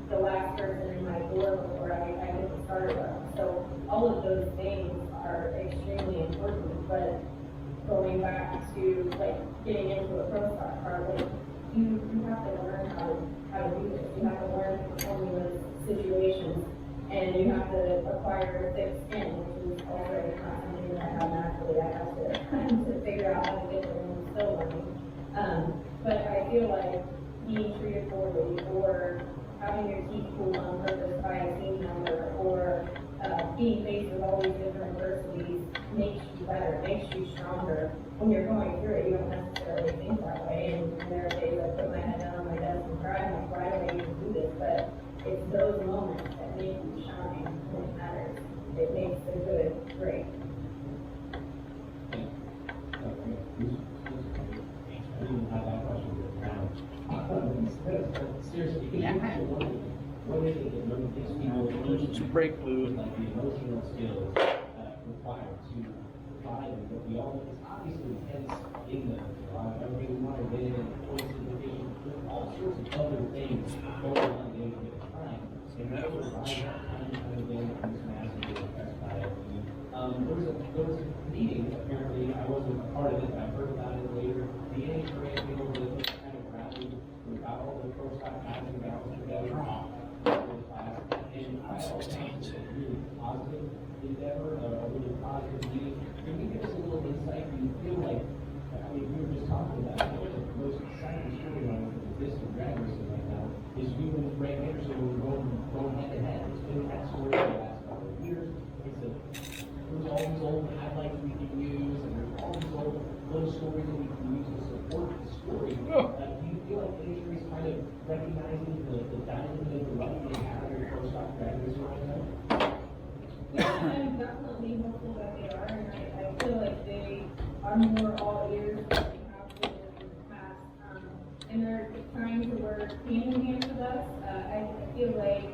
the last person in my door before I get the starter button. So all of those things are extremely important, but going back to like getting into a pro stock car, like you have to learn how to do this. You have to learn to perform in those situations, and you have to acquire thick skin, which is already not something that I have naturally. I have to figure out how to get there and still learning. But I feel like being treated poorly, or having your teeth pulled on purpose by a team member, or being faced with all these different adversities makes you better, makes you stronger. When you're going through it, you don't necessarily think that way. And there are days I put my head down on my desk and cry, I'm like, why do I even do this? But it's those moments that make you shine when it matters. It makes the good great. I didn't have that question written down. Seriously, what is it that makes people Brake fluid. like the emotional skills required to provide them? But we all, it's obviously intense in the everybody we want to win and points and division, all sorts of other things going on at any given time. And we provide that time and again, I'm just massively impressed by it. There was a meeting, apparently, I wasn't a part of it, but I heard about it later. The NHRA came over to this kind of rally, we got all the pro stock guys and gals together. And I also think it's a really positive endeavor, a really positive meeting. Can you give us a little insight? Do you feel like, I mean, we were just talking about it, the most exciting storyline for this and drag racing right now is you and Greg Anderson going head to head. It's been that story for the last couple of years. There's all these old highlights we can use, and there's all these old little stories that we can use to support the story. Do you feel like the industry is kind of recognizing the dynamism and the luck they have in pro stock drag racing right now? Yeah, I'm definitely hopeful that they are, and I feel like they are more all ears than they have been in the past. And they're trying to work hand in hand with us. I feel like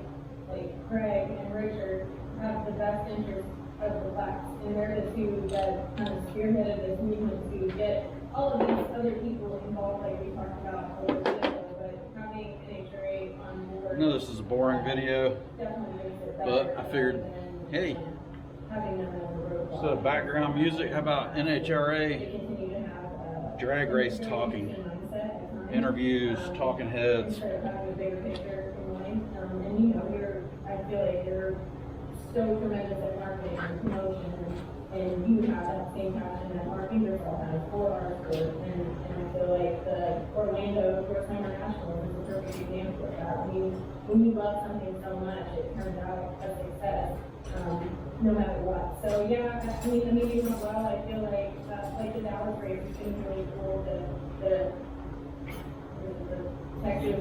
Craig and Richard have the best interest of the class, and they're the two that kind of spearheaded this movement to get all of these other people involved, like we talked about a little bit ago, but having NHRA on board. I know this is a boring video, Definitely makes it better. but I figured, hey, Having them as a roadblock. instead of background music, how about NHRA They continue to have, drag race talking, interviews, talking heads? Instead of having a bigger picture in mind. And you know, I feel like you're so tremendous at marketing and promotion, and you have that same passion that Mark Ingersoll has for our sport. And I feel like the Orlando Sports Summer Nationals is a perfect example of that. When you love something so much, it turns out a success, no matter what. So yeah, I mean, the meeting went well. I feel like the Dallas race has been really cool. The Texas.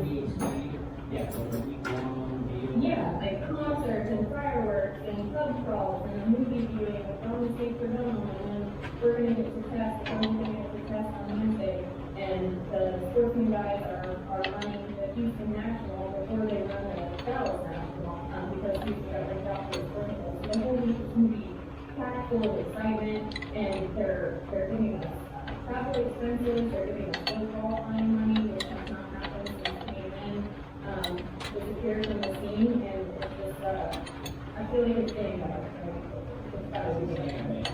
Yeah, like concerts and fireworks and pub crawls and a movie viewing with Golden State for Dome, and then we're gonna get to test, we're gonna get to test on Wednesday. And the sportsman guys are running the Houston National before they run the Dallas National, because Houston got ripped off for the sportsman. So the whole week is gonna be packed full of excitement, and they're giving us travel expenses, they're giving us no qualifying money, which has not happened since we came in. Disappeared from the scene, and it's just, I feel like it's getting better. It's better to be getting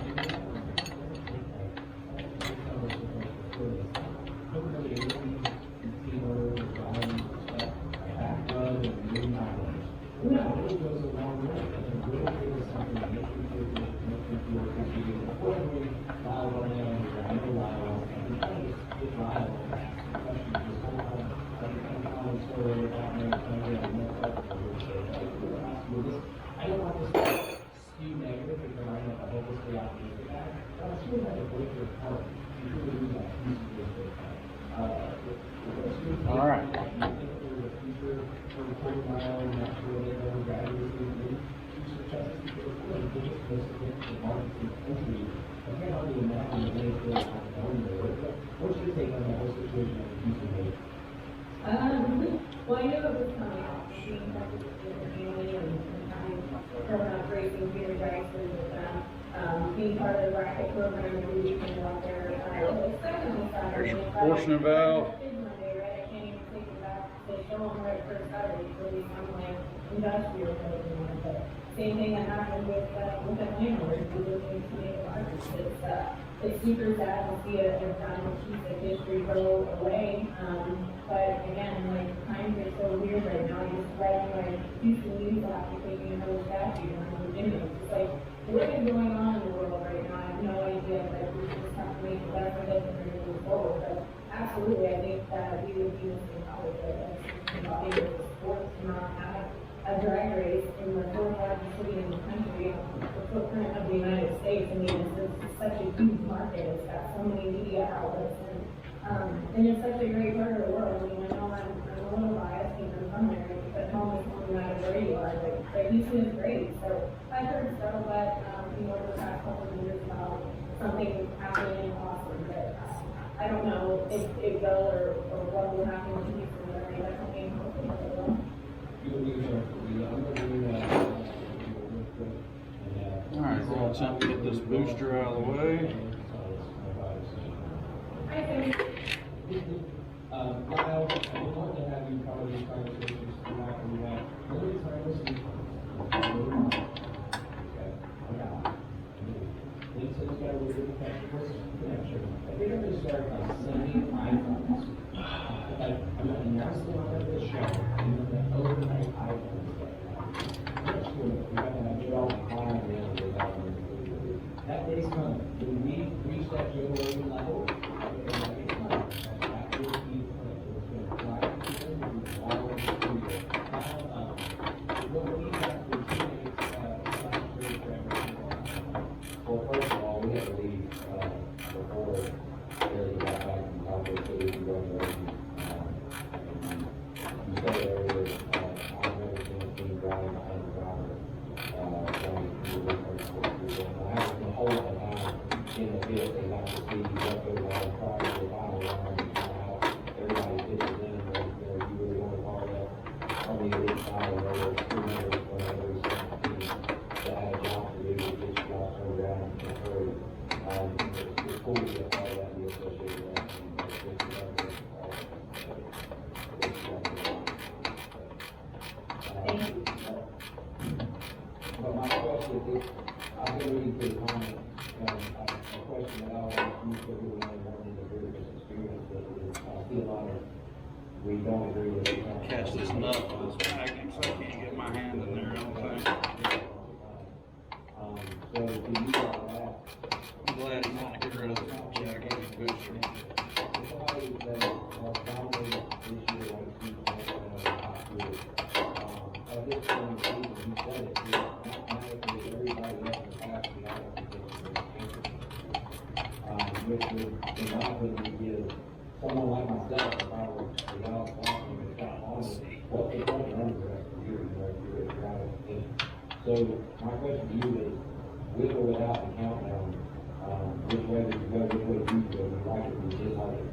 I don't want this to skew negative because I know I hope it's the opposite of that. But I'm sure that it breaks your heart. You really do that piece of this. All right. What's your take on that whole situation? Well, I knew it was coming up, being Texas with the family and having growing up racing Peter Jackson with them, being part of the bracket program every weekend out there. It's definitely fun. There's your proportionate valve. Kids one day, right? I can't even take them back to show them right first Saturday, so we come like industrial program. But same thing that happened with Atlanta, where we were looking to make a it's super sad to see a final piece of history go away. But again, like, times are so weird right now. You're just writing like Houston News after taking another statue in Virginia. It's like, what is going on in the world right now? I have no idea, but we just have to make the best of it and move forward. But absolutely, I think that we would be missing college. It's favorite sport to not have a a drag race in the fourth largest city in the country, the footprint of the United States. I mean, it's such a huge market. It's got so many media outlets, and it's such a great part of the world. I mean, I know I'm a little biased because I'm from there, but home is home no matter where you are. But Houston is great. So I've heard scuttlebutt, over the past couple of years about something happening in Austin, but I don't know if it will or what will happen to Houston. But I mean, that's something hopefully it will. Alright, we'll attempt to get this booster out of the way. I think. Lyle, I would love to have you cover these conversations tonight, and we have really time to speak. Lisa has got a really good connection. I think I'm going to start by sending iPhones. I'm going to announce the line of the show, and then the overnight iPhones. We got to have it all fine and that day's coming. When we reach that Joe Rogan level, it's coming. That will be it's going to fly people, we'll be all over the studio. What we have to do is well, first of all, we have to leave before Eric got back from Pontiac so we can go to you said earlier, I've never seen a team driving behind the driver going to the I have to hold the line in the field. They have to see what goes on prior to the final round and how everybody pitches in and you really want to call that on the elite side and there are 2 members from every single team that have a job to do to get you off the ground and hurry. It's cool to get all that and be associated with that. But my question is, I've been reading through the comments, and a question that I always use for people when they want to hear this experience, that is, I see a lot of, we don't agree with it. Catch this nut on this package so I can't get my hand in there, I don't think. So, can you talk about I'm glad he's not getting rid of the gigantic booster. somebody that dominated this year, like you at this point in the season, you said it, mathematically, everybody else in the past, we all have to get to the championship. Which would, in my opinion, give someone like myself, if I were the guy walking and got on it, what's the point of running the rest of the year, you're out of the team. So, my question to you is, with or without the countdown, which way did you go, which way did you go, you like it, you did like it?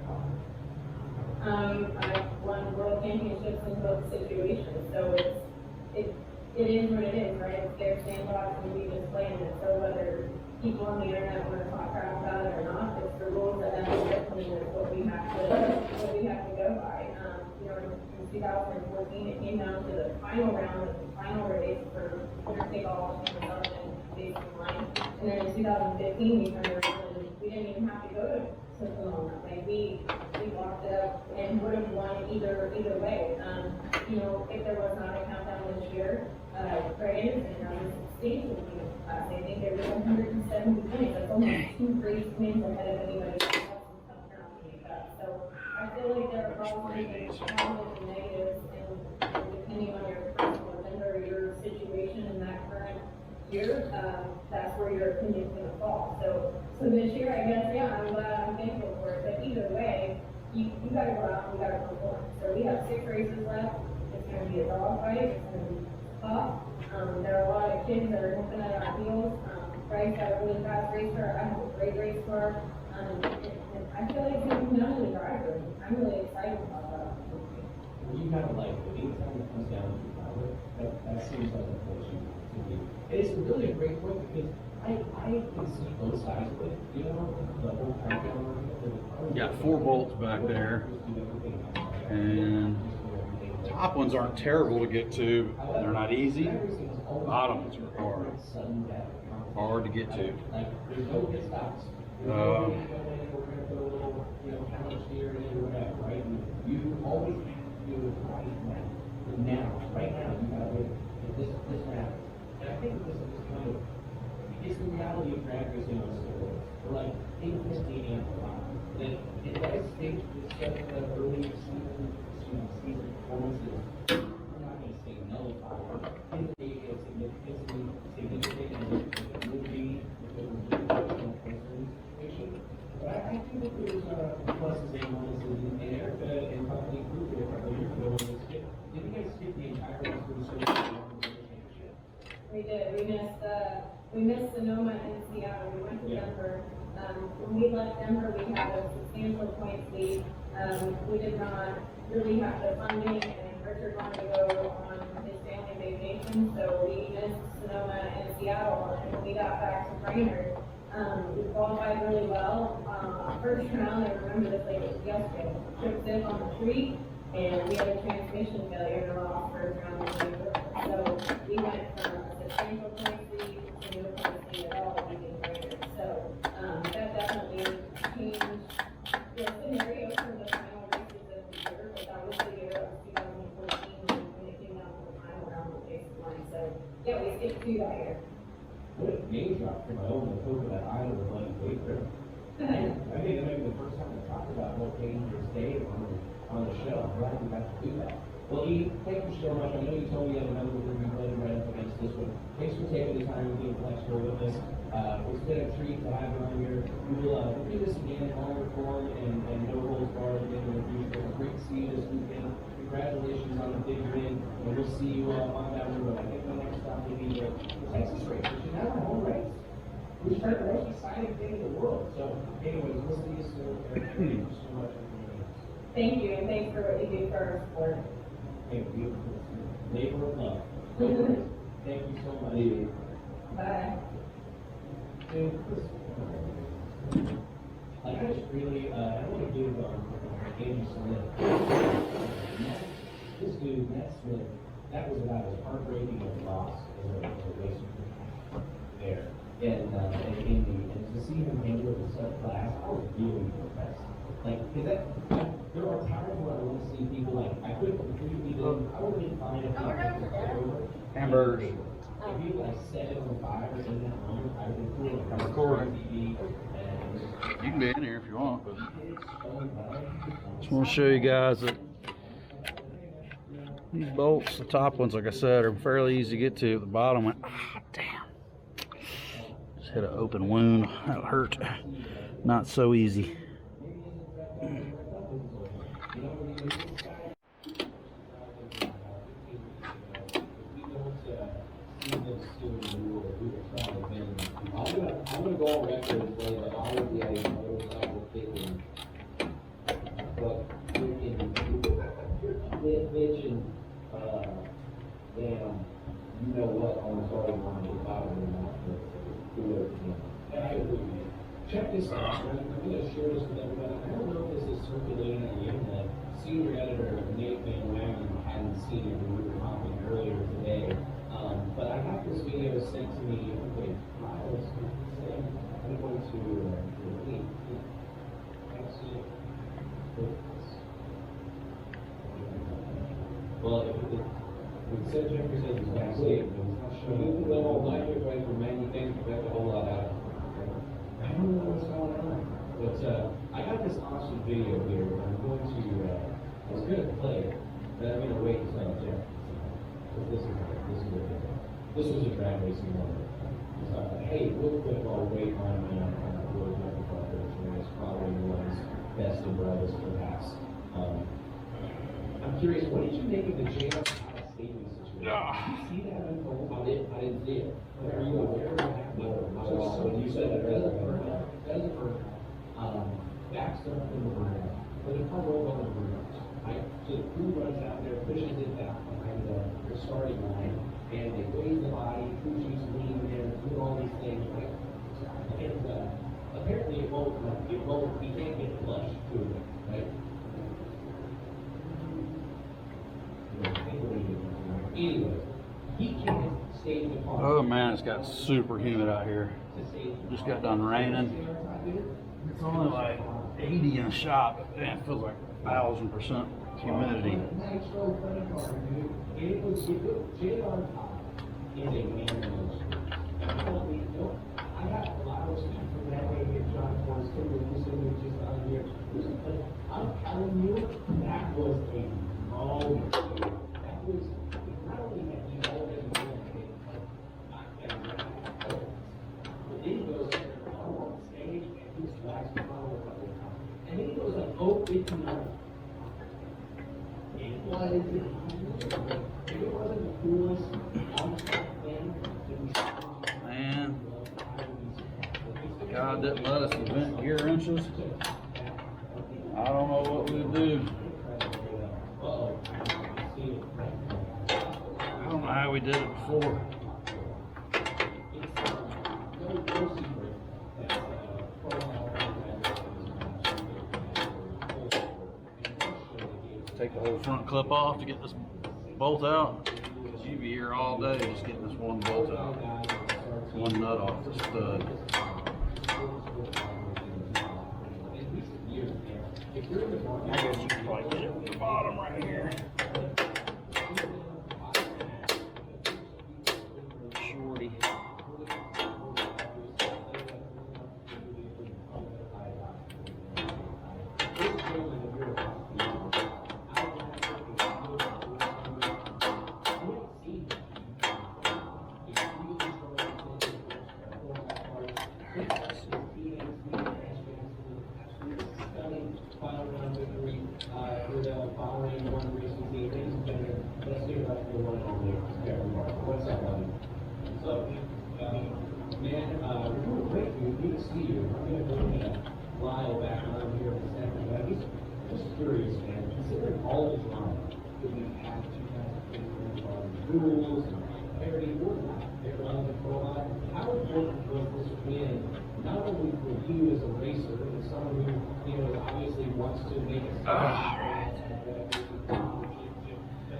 I've won world championships in both situations, so it is what it is, right? It's their sandbox and we just playing it. So whether people on the internet want to talk crap about it or not, it's the rules that definitely is what we have to go by. In 2014, it came down to the final round of the final race for winner take all and based line. And then in 2015, we turned around and we didn't even have to go to Pomona. Like we walked it up and would have won either way. If there was not a countdown this year, Greg Anderson on the stage with me. I think there was 170 points. That's almost 2 race wins ahead of anybody else in some round. So I feel like there are probably positives and negatives, and depending on your personal agenda or your situation in that current year, that's where your opinion's going to fall. So this year, I guess, yeah, I'm glad, I'm thankful for it. But either way, you got to go out and you got to perform. So we have 6 races left. It's going to be a dog fight. It's going to be tough. There are a lot of kids that are jumping at our heels. Bryce got a really fast race car. I have a great race car. And I feel like it's going to be down to the driver. I'm really excited about that. You kind of like, anytime it comes down to power, that seems like a place you to be. It's really a great point because I can see both sides of it, the whole countdown. Got 4 bolts back there, and top ones aren't terrible to get to. They're not easy. Bottoms are hard to get to. You always have to do it right now. Right now, you gotta wait this round. And I think this is kind of, it's the reality of drag racing on steroids. We're like 8:15 and a lot. And at that stage, it's such an early season performances. I'm not going to say nullified, pluses and minuses, and Erica and company group here a couple years ago, when we skipped, did you guys skip the entire rest of the championship? We did. We missed Sonoma and Seattle. We went to Denver. When we left Denver, we had a substantial points lead. We did not really have the funding, and Richard wanted to go on his family vacation, so we missed Sonoma and Seattle. And when we got back to Brainerd, we qualified really well. First round, I remember this like it was yesterday. Tripped zip on the tree, and we had a transmission failure in our off first round. So we went from a substantial points lead to no points lead at all leaving Brainerd. So that definitely changed the scenario for the final races of the year, but that was the year of 2014 when it came down to the final round of base line. So yeah, we skipped 2 that year. What a game drop for my own hope of that island of money weight there. I think that might be the first time I talked about what dangerous day on the show. I'm glad we got to do that. Well, E, thank you so much. I know you told me you had another one you played right up against this one. Thanks for taking the time to be flexible with us. It's been a treat to have you on here. We'll do this again in longer form and no holds barred again in the future. It's great to see you this weekend. Congratulations on the big win, and we'll see you on down the road. I think the next stop will be the Texas race, which is now a home race. Which is the most exciting thing in the world. So, anyways, we'll see you soon. Thank you so much for joining us. Thank you, and thanks for what you do for our sport. Thank you. Labor of love. Thank you so much. Bye. Like, I just really, I want to give Andy Smith. This dude, Matt Smith, that was about as heartbreaking a loss as a racer there. And to see him handle it with such class, I was really impressed. Like, there are times where I want to see people like, I could completely do, I would have been fine if I was Hamburgers. If you like set it on fire or in that moment, I would have been cool. I'm recording. TV You can be in here if you want, but and just want to show you guys that these bolts, the top ones, like I said, are fairly easy to get to. The bottom went, damn. Just hit an open wound. That hurt. Not so easy. I'm gonna go on record and say that I would be at a motorcycle thinking, but Mitch and Dan, you know what, on the starting line, if I were not to do it again. I agree with you. Check this out. I'm going to share this with everybody. I don't know if this is circulating on the internet. Senior editor Nate Van Wagen hadn't seen it when we were talking earlier today. But I got this video sent to me. Okay, I'm going to link. Well, it said Jeffrey says it's back safe, but it's not showing. You can go online here, right, for many things, but that's a whole lot out. I don't know what's going on. But I got this awesome video here. I'm going to, I was going to play it, but I'm going to wait until Jeff. This was a drag racing moment. Hey, real quick while we wait on World Microphone Production, it's probably one's best and brightest perhaps. I'm curious, what did you make of the JR Stadium situation? Did you see that unfold? I didn't see it. Are you aware of that? So you said it doesn't hurt. Backs up in the burnout, but the car rolls on the burnout. Right? So the crew runs out there, pushes it back behind the starting line, and they raise the body, crew shoots lean there, do all these things, right? And apparently it won't, we can't get flush to it, right? Anyway, he can't stage the car. Oh man, it's got super humid out here. Just got done raining. It's only like 80 in the shop, but man, it feels like 1,000% humidity. It was Jay on top is a man I got a lot of respect for that way that John Forrest just on here. I'm telling you, that was a long game. That was not only that he already won the game, but then he goes on stage and he's flags the power of the time. And Oh, it's not. It was. If it wasn't the coolest thing, Man, God didn't let us invent gear wrenches. I don't know what we'd do. I don't know how we did it before. Take the whole front clip off to get this bolt out. Because you'd be here all day just getting this one bolt out. One nut off the stud. I guess you can probably get it from the bottom right here. Shorty. Man, we're doing great. We need to see you. I'm going to bring Lyle back around here in a second. But I'm just curious, man. Considering all the drama that we've had 2015 on rules and parity, or not, they're uncontrolled. How important was this win, not only for you as a racer, but someone who, you know, obviously wants to make a stand, but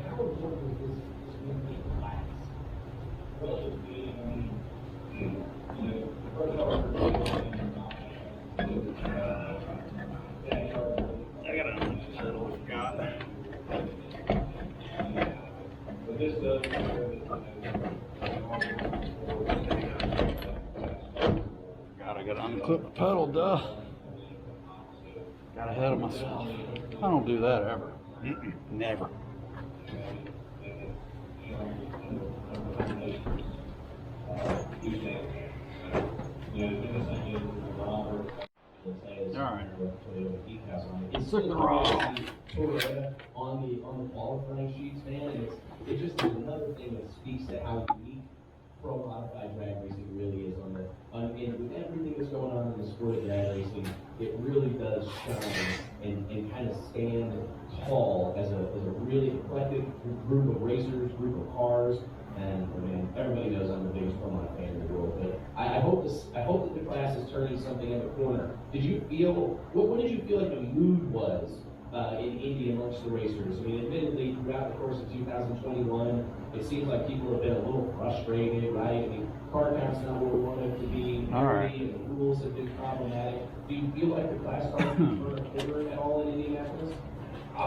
how important was this win in class? Well, I got a pedal, forgot. God, I gotta unclip the pedal, duh. Got ahead of myself. I don't do that ever. Never. Alright. It's so Toyota on the qualifying sheets, man, and it just is another thing that speaks to how unique pro modified drag racing really is and with everything that's going on in the sport of drag racing, it really does shine and kind of stand tall as a really eclectic group of racers, group of cars. And I mean, everybody knows I'm the biggest pro mod fan in the world, but I hope that the class is turning something in the corner. Did you feel what did you feel like the mood was in Indy amongst the racers? I mean, admittedly, throughout the course of 2021, it seems like people have been a little frustrated, right? I mean, car count's not where we want it to be. All right. And the rules have been problematic. Do you feel like the class started to turn a corner at all in Indianapolis? I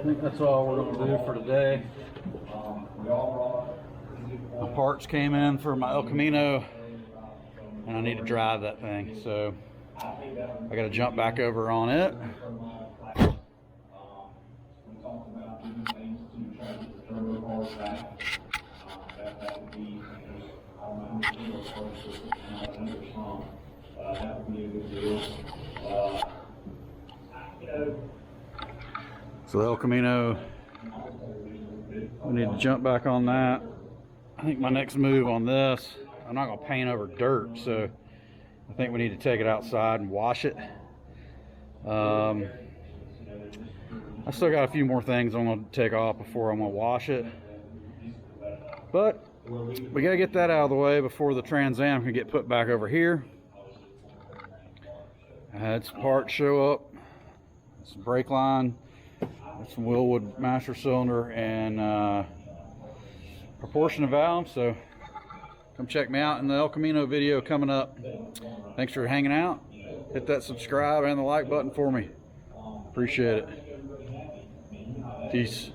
think that's all we're going to do for today. My parts came in for my El Camino, and I need to drive that thing, so I got to jump back over on it. So El Camino, we need to jump back on that. I think my next move on this, I'm not going to paint over dirt, so I think we need to take it outside and wash it. I still got a few more things I'm going to take off before I'm going to wash it. But we got to get that out of the way before the Trans Am can get put back over here. I had some parts show up, some brake line, some Willwood master cylinder, and proportion of valve. So come check me out in the El Camino video coming up. Thanks for hanging out. Hit that subscribe and the like button for me. Appreciate it. Peace.